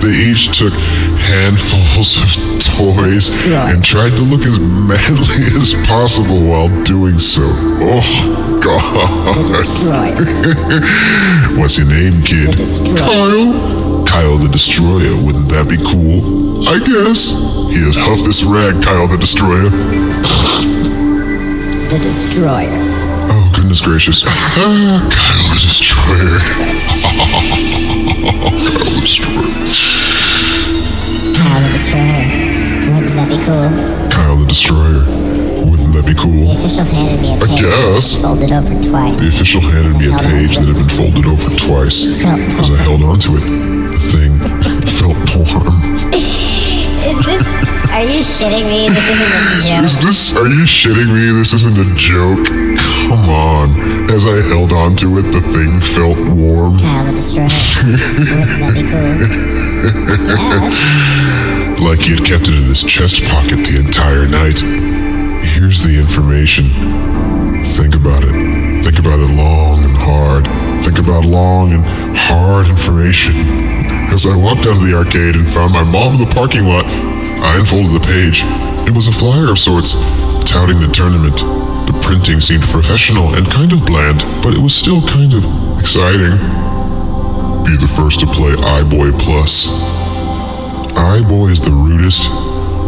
[SPEAKER 1] They each took handfuls of toys and tried to look as manly as possible while doing so. Oh, God.
[SPEAKER 8] The Destroyer.
[SPEAKER 1] What's your name, kid?
[SPEAKER 8] The Destroyer.
[SPEAKER 1] Kyle? Kyle the Destroyer, wouldn't that be cool? I guess. Here's Huff this rag, Kyle the Destroyer.
[SPEAKER 8] The Destroyer.
[SPEAKER 1] Oh, goodness gracious. Kyle the Destroyer. Kyle the Destroyer.
[SPEAKER 8] Kyle the Destroyer. Wouldn't that be cool?
[SPEAKER 1] Kyle the Destroyer. Wouldn't that be cool?
[SPEAKER 8] The official handed me a page.
[SPEAKER 1] I guess.
[SPEAKER 8] Folded over twice.
[SPEAKER 1] The official handed me a page that had been folded over twice. As I held onto it, the thing felt warm.
[SPEAKER 8] Is this... Are you shitting me? This isn't a joke.
[SPEAKER 1] Are you shitting me? This isn't a joke. Come on. As I held onto it, the thing felt warm.
[SPEAKER 8] Kyle the Destroyer. Wouldn't that be cool? Yes.
[SPEAKER 1] Like he had kept it in his chest pocket the entire night. Here's the information. Think about it. Think about it long and hard. Think about long and hard information. As I walked out of the arcade and found my mom in the parking lot, I unfolded the page. It was a flyer of sorts, touting the tournament. The printing seemed professional and kind of bland, but it was still kind of exciting. Be the first to play iBoy Plus. iBoy is the rudest,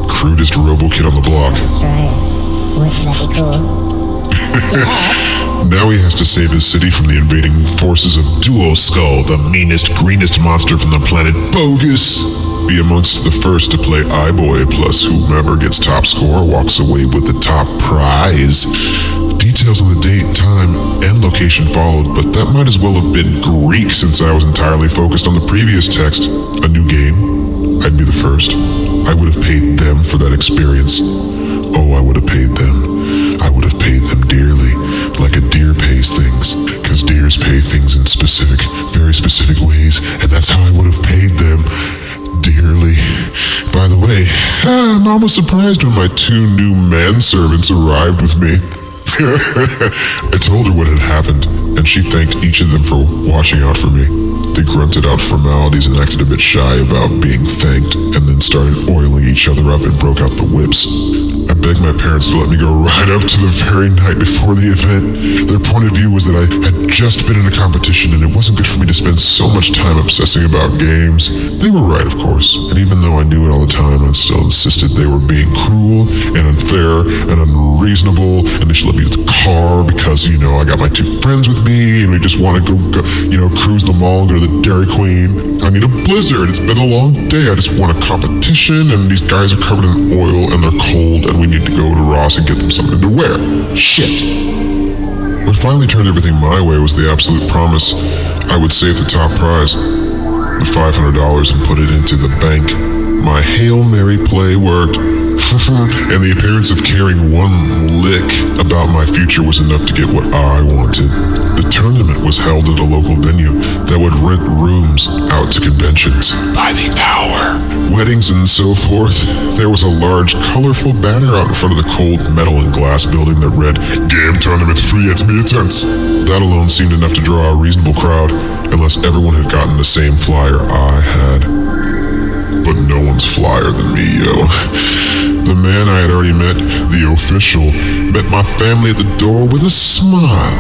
[SPEAKER 1] crudest robo-kid on the block.
[SPEAKER 8] Destroyer. Wouldn't that be cool? Yes.
[SPEAKER 1] Now he has to save his city from the invading forces of Duo Skull, the meanest, greenest monster from the planet Bogus. Be amongst the first to play iBoy Plus. Whomever gets top score walks away with the top prize. Details on the date, time, and location followed, but that might as well have been Greek since I was entirely focused on the previous text. A new game. I'd be the first. I would have paid them for that experience. Oh, I would have paid them. I would have paid them dearly, like a deer pays things, because deers pay things in specific, very specific ways, and that's how I would have paid them. Dearly. By the way, Mom was surprised when my two new manservants arrived with me. I told her what had happened, and she thanked each of them for watching out for me. They grunted out formalities and acted a bit shy about being thanked, and then started oiling each other up and broke out the whips. I begged my parents to let me go right up to the very night before the event. Their point of view was that I had just been in a competition and it wasn't good for me to spend so much time obsessing about games. They were right, of course, and even though I knew it all the time, I still insisted they were being cruel and unfair and unreasonable, and they should let me use the car because, I got my two friends with me and we just want to go cruise the mall and go to the Dairy Queen. I need a blizzard. It's been a long day. I just want a competition, and these guys are covered in oil and they're cold, and we need to go to boss and get them something to wear. Shit. What finally turned everything my way was the absolute promise I would save the top prize, the $500, and put it into the bank. My Hail Mary play worked, and the appearance of caring one lick about my future was enough to get what I wanted. The tournament was held at a local venue that would rent rooms out to conventions by the hour, weddings and so forth. There was a large, colorful banner out in front of the cold metal and glass building that read, "Game tournament free at Mittens." That alone seemed enough to draw a reasonable crowd, unless everyone had gotten the same flyer I had. But no one's flyer than me, yo. The man I had already met, the official, met my family at the door with a smile.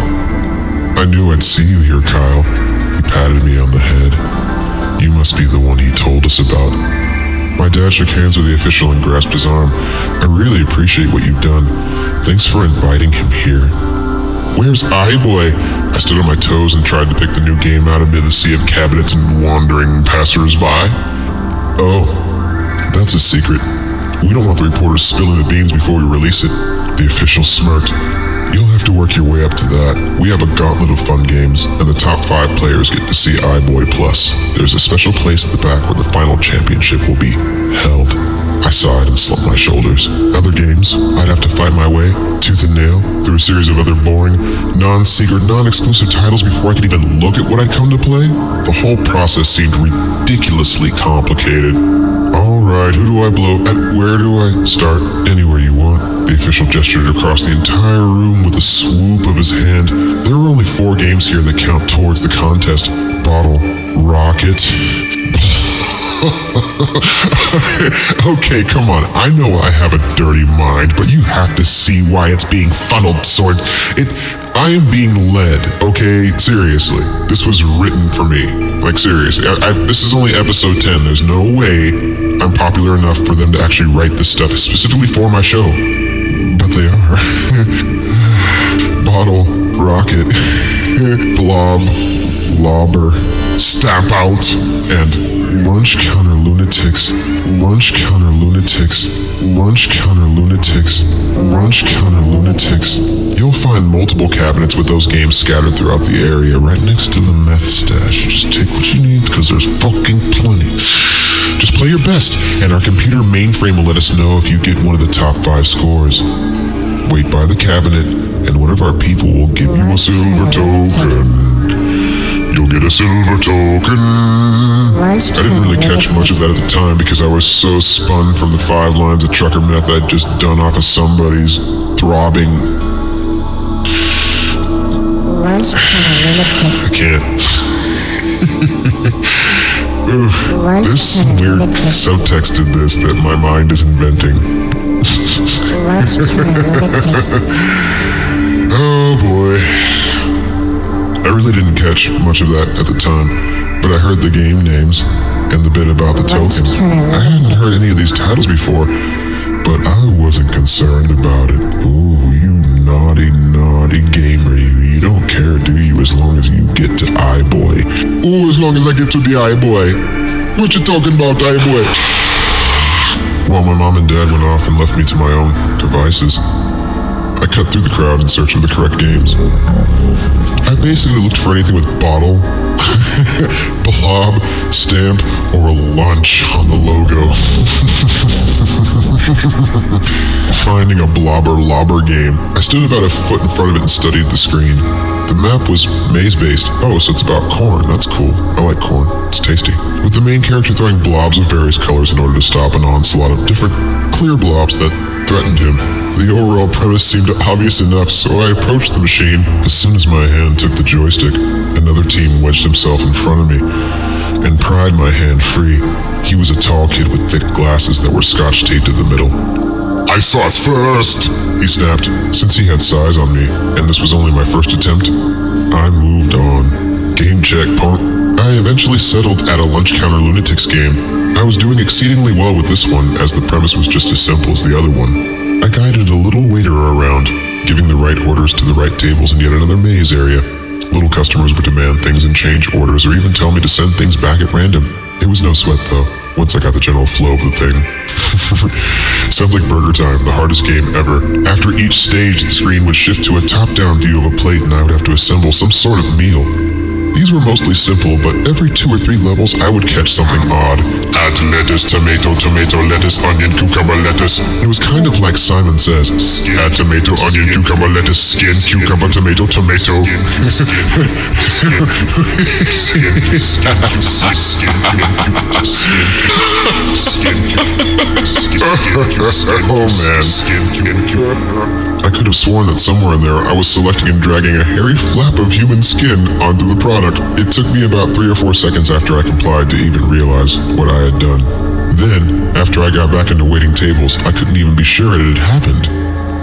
[SPEAKER 1] I knew I'd see you here, Kyle. He patted me on the head. You must be the one he told us about. My dad shook hands with the official and grasped his arm. I really appreciate what you've done. Thanks for inviting him here. Where's I-Boy? I stood on my toes and tried to pick the new game out amid the sea of cabinets and wandering passers-by. Oh, that's a secret. We don't want the reporters spilling the beans before we release it. The official smirked. You'll have to work your way up to that. We have a gauntlet of fun games, and the top 5 players get to see iBoy Plus. There's a special place at the back where the final championship will be held. I sighed and slumped my shoulders. Other games, I'd have to fight my way, tooth and nail, through a series of other boring, non-secret, non-exclusive titles before I could even look at what I'd come to play. The whole process seemed ridiculously complicated. Alright, who do I blow at? Where do I start? Anywhere you want. The official gestured across the entire room with a swoop of his hand. There are only 4 games here that count towards the contest. Bottle, Rocket. Okay, come on. I know I have a dirty mind, but you have to see why it's being funneled towards it. I am being led, okay? Seriously. This was written for me. Like, seriously. This is only episode 10. There's no way I'm popular enough for them to actually write this stuff specifically for my show. But they are. Bottle, Rocket, Blob, Lobber, Stamp Out, and Lunch Counter Lunatics, Lunch Counter Lunatics, Lunch Counter Lunatics, Lunch Counter Lunatics. You'll find multiple cabinets with those games scattered throughout the area, right next to the meth stash. Just take what you need, because there's fucking plenty. Just play your best, and our computer mainframe will let us know if you get one of the top 5 scores. Wait by the cabinet, and one of our people will give you a silver token. You'll get a silver token. I didn't really catch much of that at the time because I was so spun from the 5 lines of trucker meth I'd just done off of somebody's throbbing. I can't. There's some weird subtext in this that my mind is inventing. Oh boy. I really didn't catch much of that at the time, but I heard the game names and the bit about the token. I hadn't heard any of these titles before, but I wasn't concerned about it. Ooh, you naughty, naughty gamer. You don't care, do you, as long as you get to iBoy. Ooh, as long as I get to the iBoy. What you talking about, iBoy? While my mom and dad went off and left me to my own devices, I cut through the crowd in search of the correct games. I basically looked for anything with bottle, blob, stamp, or lunch on the logo. Finding a blobber game, I stood about a foot in front of it and studied the screen. The map was maze-based. Oh, so it's about corn. That's cool. I like corn. It's tasty. With the main character throwing blobs of various colors in order to stop an onslaught of different clear blobs that threatened him. The overall premise seemed obvious enough, so I approached the machine. As soon as my hand took the joystick, another team wedged himself in front of me and pried my hand free. He was a tall kid with thick glasses that were scotch taped in the middle. I saw it first, he snapped. Since he had size on me, and this was only my first attempt, I moved on. Game check, punk. I eventually settled at a Lunch Counter Lunatics game. I was doing exceedingly well with this one, as the premise was just as simple as the other one. I guided a little waiter around, giving the right orders to the right tables in yet another maze area. Little customers would demand things and change orders, or even tell me to send things back at random. It was no sweat, though. once I got the general flow of the thing. Sounds like Burger Time, the hardest game ever. After each stage, the screen would shift to a top-down view of a plate and I would have to assemble some sort of meal. These were mostly simple, but every 2 or 3 levels I would catch something odd. Add lettuce, tomato, lettuce, onion, cucumber, lettuce. It was kind of like Simon Says. Add tomato, onion, cucumber, lettuce, skin, cucumber, tomato, tomato. Oh man. I could have sworn that somewhere in there I was selecting and dragging a hairy flap of human skin onto the product. It took me about 3 or 4 seconds after I complied to even realize what I had done. Then, after I got back into waiting tables, I couldn't even be sure it had happened.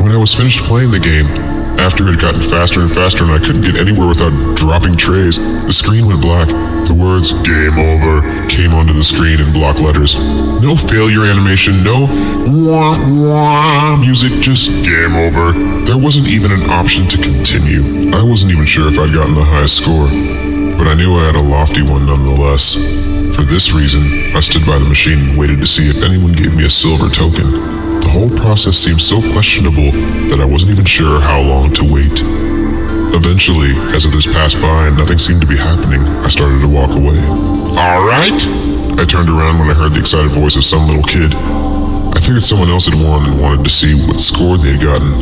[SPEAKER 1] When I was finished playing the game, after it had gotten faster and faster and I couldn't get anywhere without dropping trays, the screen went black. The words, "Game over," came onto the screen in block letters. No failure animation, no wah wah music, just game over. There wasn't even an option to continue. I wasn't even sure if I'd gotten the highest score, but I knew I had a lofty one nonetheless. For this reason, I stood by the machine and waited to see if anyone gave me a silver token. The whole process seemed so questionable that I wasn't even sure how long to wait. Eventually, as others passed by and nothing seemed to be happening, I started to walk away. All right! I turned around when I heard the excited voice of some little kid. I figured someone else had won and wanted to see what score they had gotten.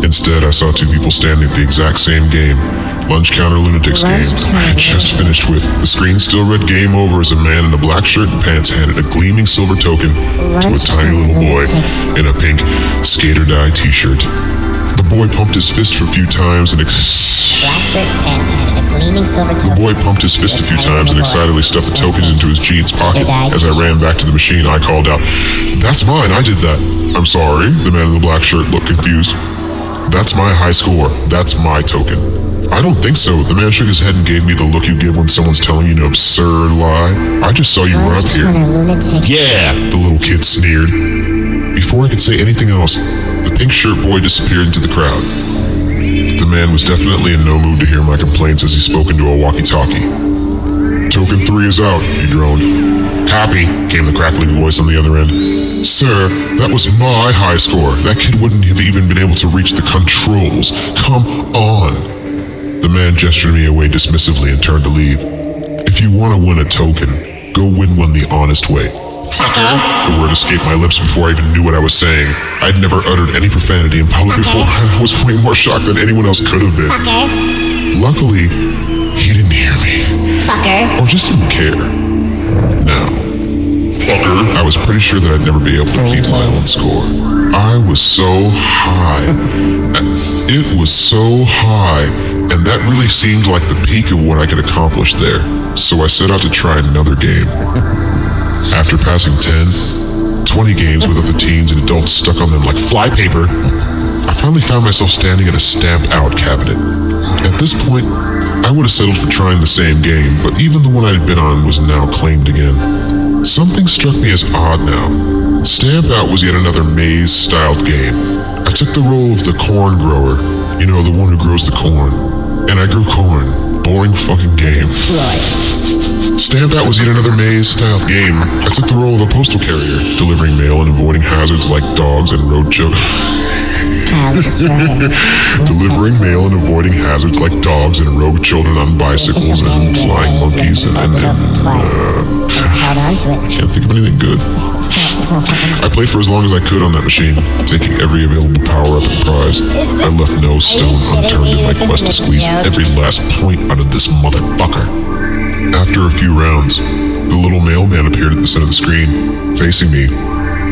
[SPEAKER 1] Instead, I saw 2 people standing at the exact same game. Lunch Counter Lunatics game I had just finished with. The screen still read game over as a man in a black shirt and pants handed a gleaming silver token to a tiny little boy in a pink skater dye t-shirt. The boy pumped his fist a few times and excitedly stuffed the token into his jeans pocket. As I ran back to the machine, I called out, "That's mine, I did that." "I'm sorry," the man in the black shirt looked confused. "That's my high score. That's my token." "I don't think so." The man shook his head and gave me the look you give when someone's telling you an absurd lie. "I just saw you run up here." "Yeah," the little kid sneered. Before I could say anything else, the pink shirt boy disappeared into the crowd. The man was definitely in no mood to hear my complaints as he spoke into a walkie-talkie. "Token 3 is out," he droned. "Copy," came the crackling voice on the other end. "Sir, that was my high score. That kid wouldn't have even been able to reach the controls. Come on." The man gestured me away dismissively and turned to leave. "If you want to win a token, go win one the honest way." The word escaped my lips before I even knew what I was saying. I'd never uttered any profanity in public before, and I was way more shocked than anyone else could have been. Luckily, he didn't hear me. Or just didn't care. Now, I was pretty sure that I'd never be able to beat my own score. I was so high. It was so high, and that really seemed like the peak of what I could accomplish there. So I set out to try another game. After passing 10, 20 games with other teens and adults stuck on them like flypaper, I finally found myself standing at a stamped-out cabinet. At this point, I would have settled for trying the same game, but even the one I had been on was now claimed again. Something struck me as odd now. Stamp Out was yet another maze-styled game. I took the role of the corn grower, you know, the one who grows the corn. And I grew corn. Boring fucking game. Stamp Out was yet another maze-styled game. I took the role of a postal carrier, delivering mail and avoiding hazards like dogs and road children. Delivering mail and avoiding hazards like dogs and rogue children on bicycles and flying monkeys and I can't think of anything good. I played for as long as I could on that machine, taking every available power-up and prize. I left no stone unturned in my quest to squeeze every last point out of this motherfucker. After a few rounds, the little mailman appeared at the center of the screen, facing me.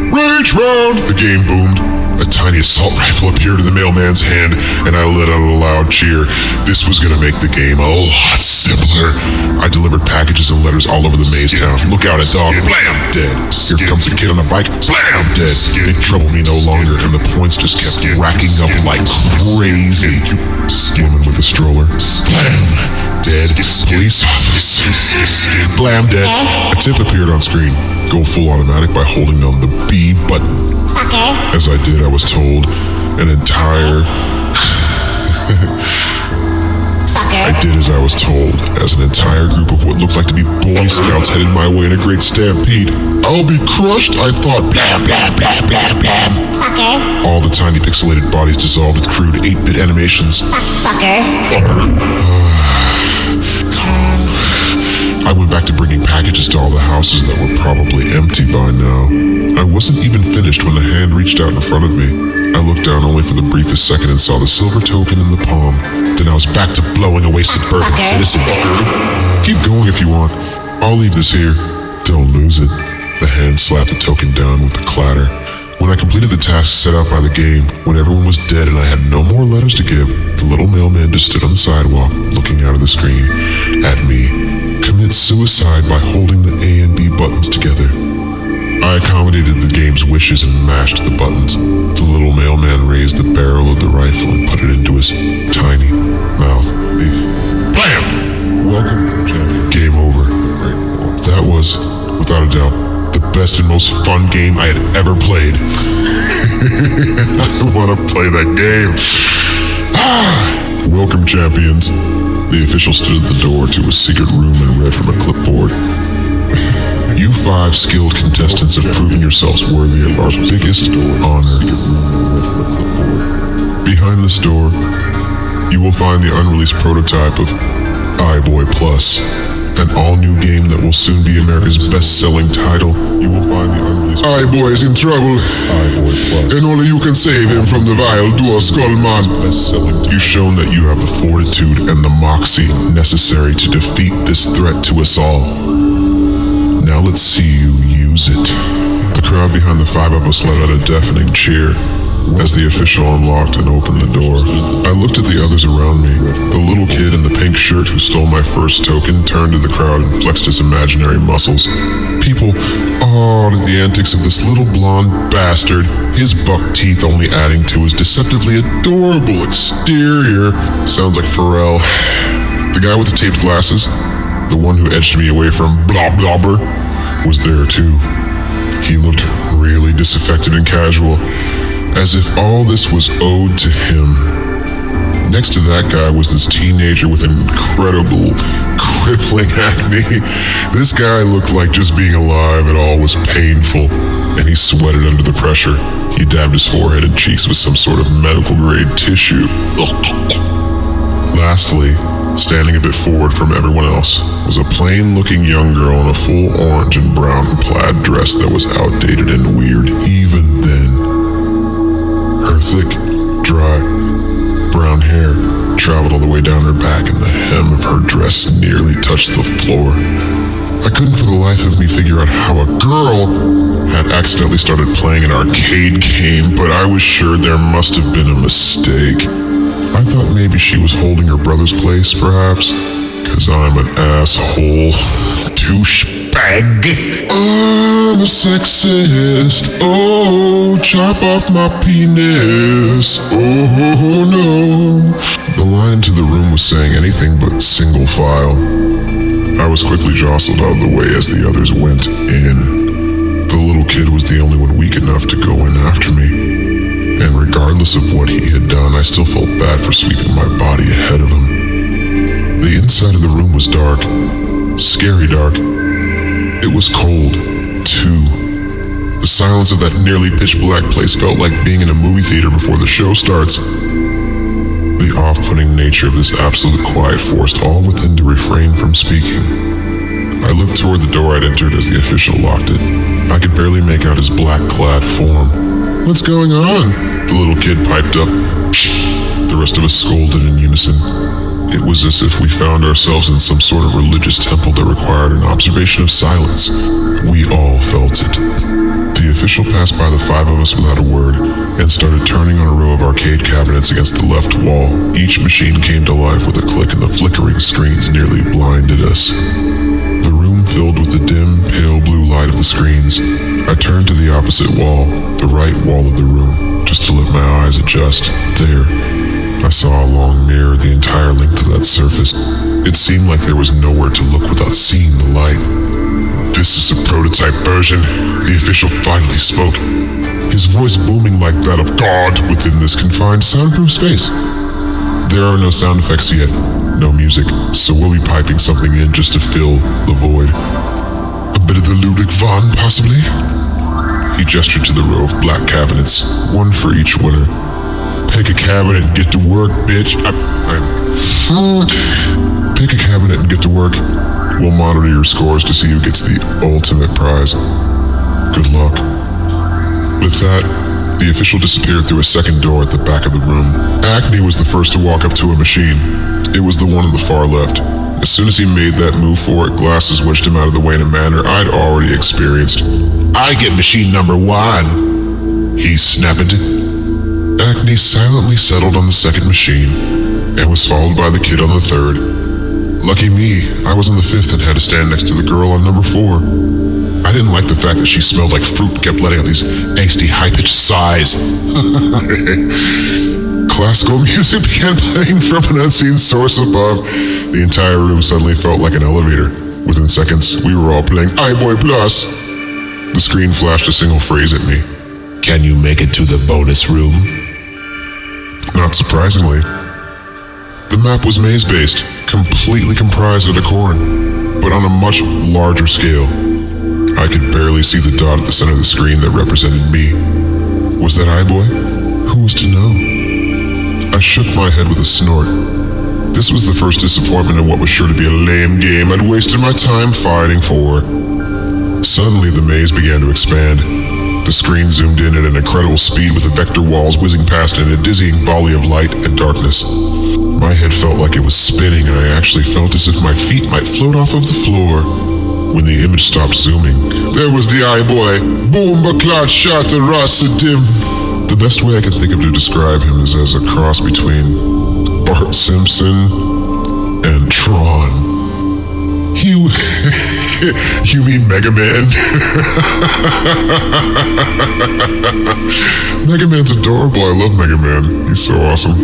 [SPEAKER 1] Rage round! The game boomed. A tiny assault rifle appeared in the mailman's hand, and I let out a loud cheer. This was gonna make the game a lot simpler. I delivered packages and letters all over the maze town. Look out, a dog. Blam! Dead. Here comes a kid on a bike. Blam! Dead. They troubled me no longer, and the points just kept racking up like crazy. Woman with a stroller. Blam! Dead. Police officer. Blam! Dead. A tip appeared on screen. Go full automatic by holding down the B button. As I did, I was told an entire I did as I was told, as an entire group of what looked like to be Boy Scouts headed my way in a great stampede. I'll be crushed, I thought. Blam, blam, blam, blam, blam.
[SPEAKER 8] Fucker.
[SPEAKER 1] All the tiny pixelated bodies dissolved with crude 8-bit animations.
[SPEAKER 8] Fucker.
[SPEAKER 1] I went back to bringing packages to all the houses that were probably empty by now. I wasn't even finished when a hand reached out in front of me. I looked down only for the briefest second and saw the silver token in the palm. Then I was back to blowing away suburban citizens. Keep going if you want. I'll leave this here. Don't lose it. The hand slapped the token down with a clatter. When I completed the task set out by the game, when everyone was dead and I had no more letters to give, the little mailman just stood on the sidewalk, looking out of the screen at me. Commit suicide by holding the A and B buttons together. I accommodated the game's wishes and mashed the buttons. The little mailman raised the barrel of the rifle and put it into his tiny mouth. Blam! Welcome, champion. Game over. That was, without a doubt, the best and most fun game I had ever played. I want to play that game. Welcome, champions. The official stood at the door to a secret room and read from a clipboard. You 5 skilled contestants have proven yourselves worthy of our biggest honor. Behind this door, you will find the unreleased prototype of iBoy Plus, an all-new game that will soon be America's best-selling title. You will find the unreleased... iBoy is in trouble, iBoy Plus, and only you can save him from the vile Dwarf Skullman. You've shown that you have the fortitude and the moxie necessary to defeat this threat to us all. Now let's see you use it. The crowd behind the 5 of us let out a deafening cheer as the official unlocked and opened the door. I looked at the others around me. The little kid in the pink shirt who stole my first token turned to the crowd and flexed his imaginary muscles. People awed at the antics of this little blonde bastard, his buck teeth only adding to his deceptively adorable exterior. Sounds like Pharrell. The guy with the taped glasses, the one who edged me away from Blobber, was there too. He looked really disaffected and casual, as if all this was owed to him. Next to that guy was this teenager with incredible, crippling acne. This guy looked like just being alive at all was painful, and he sweated under the pressure. He dabbed his forehead and cheeks with some sort of medical-grade tissue. Lastly, standing a bit forward from everyone else, was a plain-looking young girl in a full orange and brown plaid dress that was outdated and weird even then. Her thick, dry, brown hair traveled all the way down her back, and the hem of her dress nearly touched the floor. I couldn't for the life of me figure out how a girl had accidentally started playing an arcade game, but I was sure there must have been a mistake. I thought maybe she was holding her brother's place, perhaps, 'cause I'm an asshole douchebag. I'm a sexist. Oh, chop off my penis. Oh no. The line into the room was saying anything but single file. I was quickly jostled out of the way as the others went in. The little kid was the only one weak enough to go in after me. And regardless of what he had done, I still felt bad for sweeping my body ahead of him. The inside of the room was dark. Scary dark. It was cold, too. The silence of that nearly pitch-black place felt like being in a movie theater before the show starts. The off-putting nature of this absolute quiet forced all within to refrain from speaking. I looked toward the door I'd entered as the official locked it. I could barely make out his black-clad form. "What's going on?" the little kid piped up. The rest of us scolded in unison. It was as if we found ourselves in some sort of religious temple that required an observation of silence. We all felt it. The official passed by the 5 of us without a word and started turning on a row of arcade cabinets against the left wall. Each machine came to life with a click, and the flickering screens nearly blinded us. The room filled with the dim, pale blue light of the screens. I turned to the opposite wall, the right wall of the room, just to let my eyes adjust. There, I saw a long mirror the entire length of that surface. It seemed like there was nowhere to look without seeing the light. "This is a prototype version," the official finally spoke, his voice booming like that of God within this confined, soundproof space. There are no sound effects yet, no music, so we'll be piping something in just to fill the void. A bit of the Ludwig van, possibly? He gestured to the row of black cabinets, one for each winner. Pick a cabinet and get to work, bitch. Pick a cabinet and get to work. We'll monitor your scores to see who gets the ultimate prize. Good luck. With that, the official disappeared through a second door at the back of the room. Acne was the first to walk up to a machine. It was the one on the far left. As soon as he made that move for it, glasses wedged him out of the way in a manner I'd already experienced.
[SPEAKER 7] I get machine number 1.
[SPEAKER 1] He snapped. Acne silently settled on the second machine and was followed by the kid on the third. Lucky me, I was on the fifth and had to stand next to the girl on number 4. I didn't like the fact that she smelled like fruit and kept letting out these angsty, high-pitched sighs. Classical music began playing from an unseen source above. The entire room suddenly felt like an elevator. Within seconds, we were all playing iBoy Plus. The screen flashed a single phrase at me.
[SPEAKER 7] Can you make it to the bonus room?
[SPEAKER 1] Not surprisingly. The map was maze-based, completely comprised of decorum, but on a much larger scale. I could barely see the dot at the center of the screen that represented me. Was that iBoy? Who was to know? I shook my head with a snort. This was the first disappointment in what was sure to be a lame game I'd wasted my time fighting for. Suddenly, the maze began to expand. The screen zoomed in at an incredible speed with the vector walls whizzing past in a dizzying volley of light and darkness. My head felt like it was spinning, and I actually felt as if my feet might float off of the floor. When the image stopped zooming, there was the iBoy. Boom, baclot, shot, the rasa dim. The best way I can think of to describe him is as a cross between Bart Simpson and Tron. You mean Mega Man? Mega Man's adorable. I love Mega Man. He's so awesome.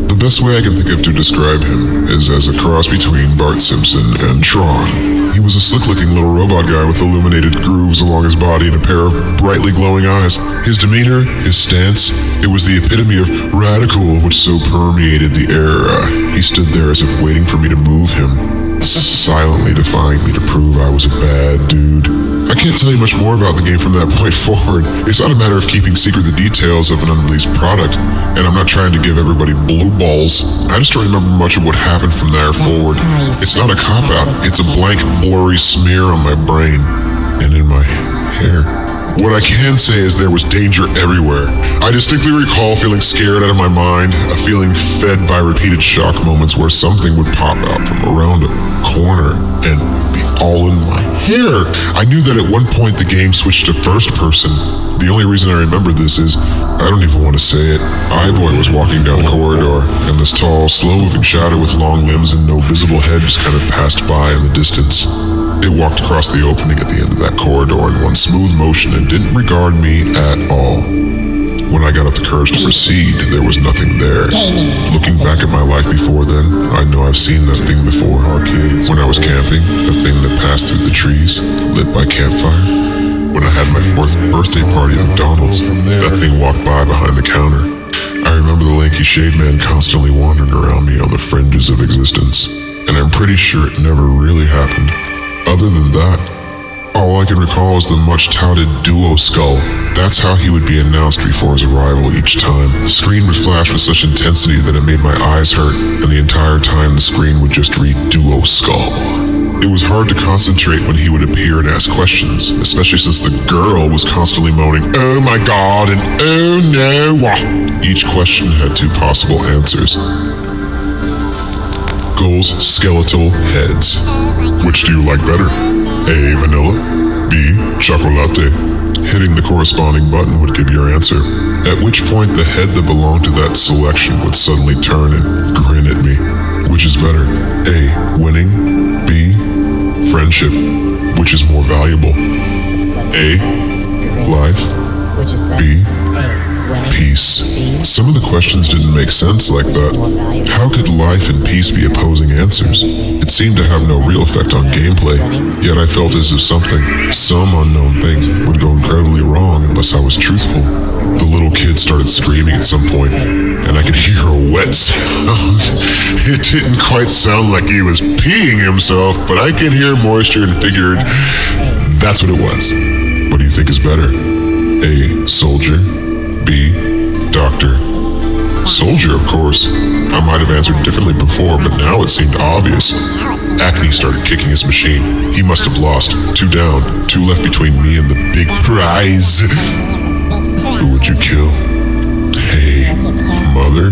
[SPEAKER 1] The best way I can think of to describe him is as a cross between Bart Simpson and Tron. He was a slick-looking little robot guy with illuminated grooves along his body and a pair of brightly glowing eyes. His demeanor, his stance, it was the epitome of radical which so permeated the air. He stood there as if waiting for me to move him, silently defying me to prove I was a bad dude. I can't tell you much more about the game from that point forward. It's not a matter of keeping secret the details of an unreleased product, and I'm not trying to give everybody blue balls. I just don't remember much of what happened from there forward. It's not a cop-out. It's a blank, blurry smear on my brain and in my hair. What I can say is there was danger everywhere. I distinctly recall feeling scared out of my mind, a feeling fed by repeated shock moments where something would pop out from around a corner and be all in my hair. I knew that at one point the game switched to first person. The only reason I remember this is, I don't even want to say it, iBoy was walking down the corridor, and this tall, slow-moving shadow with long limbs and no visible head just kind of passed by in the distance. It walked across the opening at the end of that corridor in one smooth motion and didn't regard me at all. When I got up the courage to proceed, there was nothing there. Looking back at my life before then, I know I've seen that thing before. Arcades. When I was camping, the thing that passed through the trees, lit by campfire. When I had my 4th birthday party at McDonald's, that thing walked by behind the counter. I remember the lanky shade man constantly wandering around me on the fringes of existence, and I'm pretty sure it never really happened. Other than that, all I can recall is the much-touted duo skull. That's how he would be announced before his arrival each time. The screen would flash with such intensity that it made my eyes hurt, and the entire time the screen would just read duo skull. It was hard to concentrate when he would appear and ask questions, especially since the girl was constantly moaning, "Oh my god," and "Oh no." Each question had 2 possible answers. Goals, skeletal, heads. Which do you like better? A, vanilla. B, chocolate. Hitting the corresponding button would give your answer, at which point the head that belonged to that selection would suddenly turn and grin at me. Which is better? A, winning. B, friendship. Which is more valuable? A, life. B, peace. Some of the questions didn't make sense like that. How could life and peace be opposing answers? It seemed to have no real effect on gameplay, yet I felt as if something, some unknown thing, would go incredibly wrong unless I was truthful. The little kid started screaming at some point, and I could hear a wet sound. It didn't quite sound like he was peeing himself, but I could hear moisture and figured that's what it was. What do you think is better? A, soldier. B, doctor. Soldier, of course. I might have answered differently before, but now it seemed obvious. Acne started kicking his machine. He must have lost. 2 down, 2 left between me and the big prize. Who would you kill? A, mother.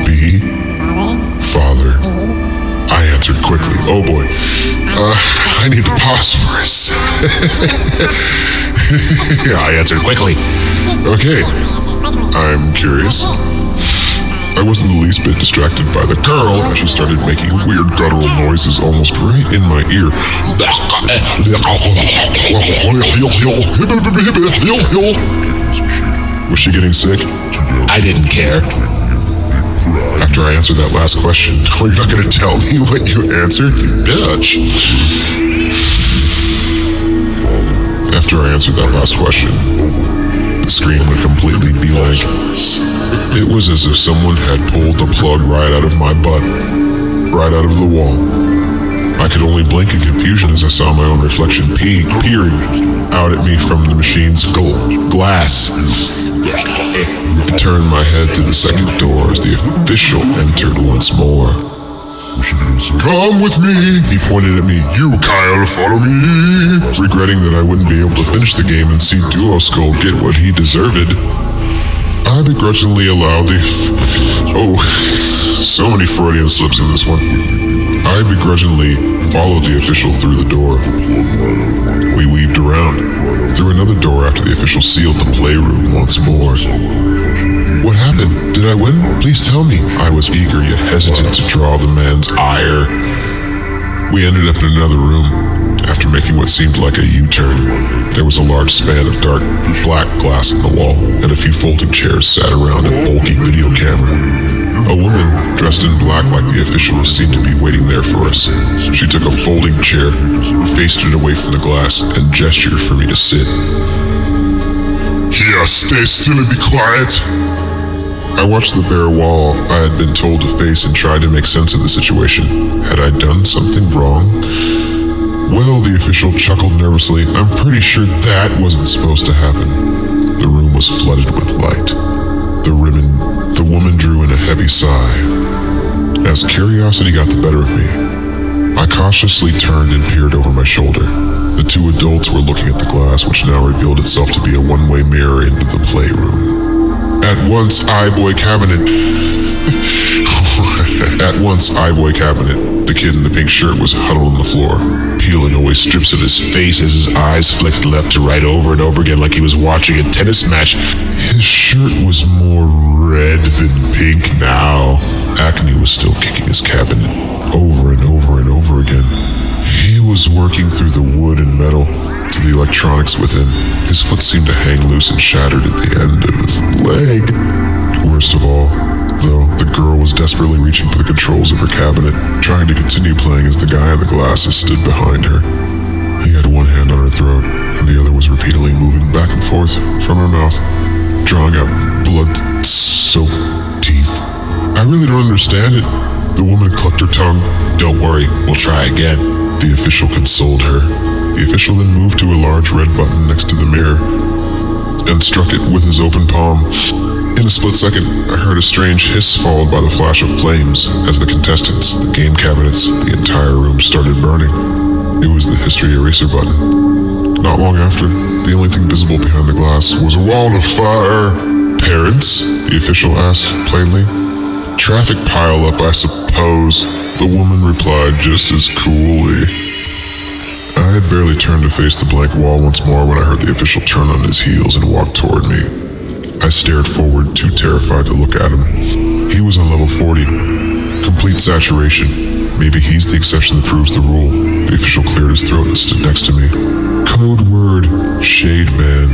[SPEAKER 1] B, father. I answered quickly. Oh boy. I need to pause for a second. I answered quickly. Okay. I'm curious. I wasn't the least bit distracted by the girl as she started making weird guttural noises almost right in my ear. Was she getting sick?
[SPEAKER 7] I didn't care.
[SPEAKER 1] After I answered that last question, you're not going to tell me what you answered, you bitch. After I answered that last question, the screen went completely blank. It was as if someone had pulled the plug right out of my butt, right out of the wall. I could only blink in confusion as I saw my own reflection peering out at me from the machine's glass. I turned my head to the second door as the official entered once more. Come with me, he pointed at me. You, Kyle, follow me. Regretting that I wouldn't be able to finish the game and see Duo Skull get what he deserved, I begrudgingly allowed so many Freudian slips in this one. I begrudgingly followed the official through the door. We weaved around, through another door after the official sealed the playroom once more. What happened? Did I win? Please tell me. I was eager yet hesitant to draw the man's ire. We ended up in another room. After making what seemed like a U-turn, there was a large span of dark black glass in the wall, and a few folding chairs sat around a bulky video camera. A woman, dressed in black like the official, seemed to be waiting there for us. She took a folding chair, faced it away from the glass, and gestured for me to sit. Here, stay still and be quiet. I watched the bare wall I had been told to face and tried to make sense of the situation. Had I done something wrong? Well, the official chuckled nervously. I'm pretty sure that wasn't supposed to happen. The room was flooded with light. The woman drew in a heavy sigh. As curiosity got the better of me, I cautiously turned and peered over my shoulder. The 2 adults were looking at the glass, which now revealed itself to be a one-way mirror into the playroom. At once, Boy Cabinet, the kid in the pink shirt, was huddled on the floor, peeling away strips of his face as his eyes flicked left to right over and over again like he was watching a tennis match. His shirt was more red than pink now. Acne was still kicking his cabinet over and over and over again. He was working through the wood and metal to the electronics within. His foot seemed to hang loose and shattered at the end of his leg. Worst of all, though, the girl was desperately reaching for the controls of her cabinet, trying to continue playing as the guy in the glasses stood behind her. He had one hand on her throat, and the other was repeatedly moving back and forth from her mouth, drawing out blood-soaked teeth. I really don't understand it. The woman clucked her tongue. Don't worry, we'll try again. The official consoled her. The official then moved to a large red button next to the mirror and struck it with his open palm. In a split second, I heard a strange hiss followed by the flash of flames as the contestants, the game cabinets, the entire room started burning. It was the history eraser button. Not long after, the only thing visible behind the glass was a wall of fire. Parents? The official asked plainly. Traffic pile-up, I suppose, the woman replied just as coolly. I had barely turned to face the blank wall once more when I heard the official turn on his heels and walk toward me. I stared forward, too terrified to look at him. He was on level 40. Complete saturation. Maybe he's the exception that proves the rule. The official cleared his throat and stood next to me. Code word, Shade Man.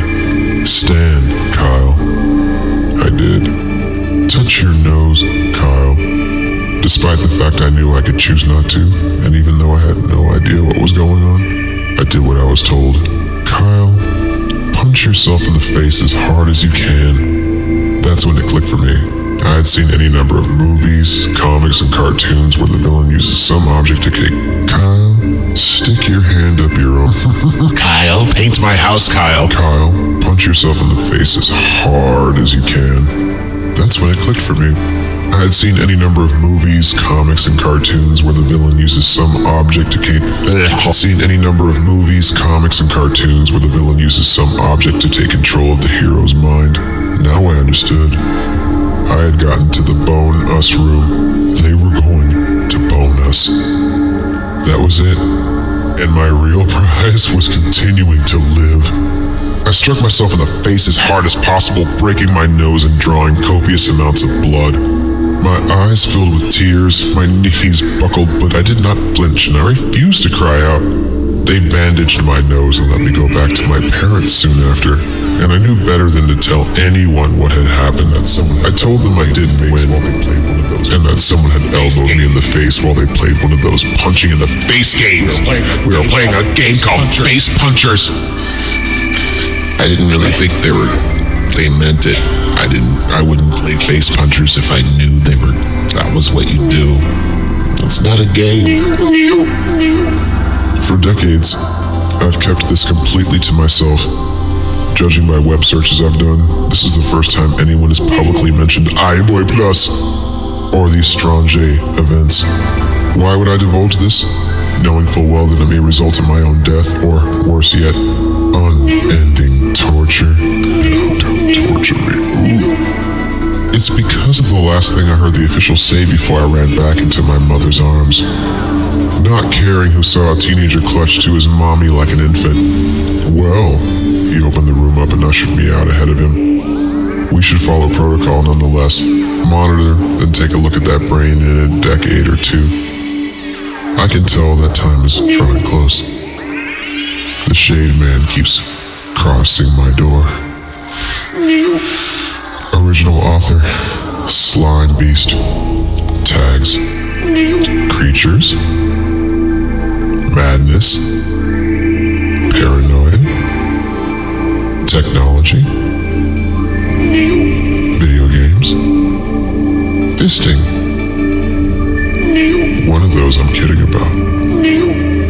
[SPEAKER 1] Stand, Kyle. I did. Touch your nose, Kyle. Despite the fact I knew I could choose not to, and even though I had no idea what was going on, I did what I was told. Kyle, punch punch yourself in the face as hard as you can. That's when it clicked for me. I had seen any number of movies, comics, and cartoons where the villain uses some object to kick. Kyle, stick your hand up your own.
[SPEAKER 7] Kyle, paint my house, Kyle.
[SPEAKER 1] Kyle, punch yourself in the face as hard as you can. That's when it clicked for me. I had seen any number of movies, comics, and cartoons where the villain uses some object to take. I've seen any number of movies, comics, and cartoons where the villain uses some object to take control of the hero's mind. Now I understood. I had gotten to the Bone Us room. They were going to bone us. That was it. And my real prize was continuing to live. I struck myself in the face as hard as possible, breaking my nose and drawing copious amounts of blood. My eyes filled with tears, my knees buckled, but I did not flinch and I refused to cry out. They bandaged my nose and let me go back to my parents soon after, and I knew better than to tell anyone what had happened. I told them I did win, and that someone had elbowed me in the face while they played one of those punching in the face games.
[SPEAKER 7] We were playing a game called Face Punchers. I didn't really think they meant it. I wouldn't play face punchers if I knew that was what you do. It's not a game.
[SPEAKER 1] For decades, I've kept this completely to myself. Judging by web searches I've done, this is the first time anyone has publicly mentioned iBoy Plus or these Strange events. Why would I divulge this? Knowing full well that it may result in my own death, or worse yet, unending torture. No, don't torture me. Ooh. It's because of the last thing I heard the officials say before I ran back into my mother's arms. Not caring who saw a teenager clutch to his mommy like an infant. Well, he opened the room up and ushered me out ahead of him. We should follow protocol nonetheless. Monitor, then take a look at that brain in a decade or two. I can tell that time is drawing close. The Shade Man keeps crossing my door. Original author, Slime Beast. Tags, creatures, madness, paranoia, technology, video games, fisting. One of those I'm kidding about.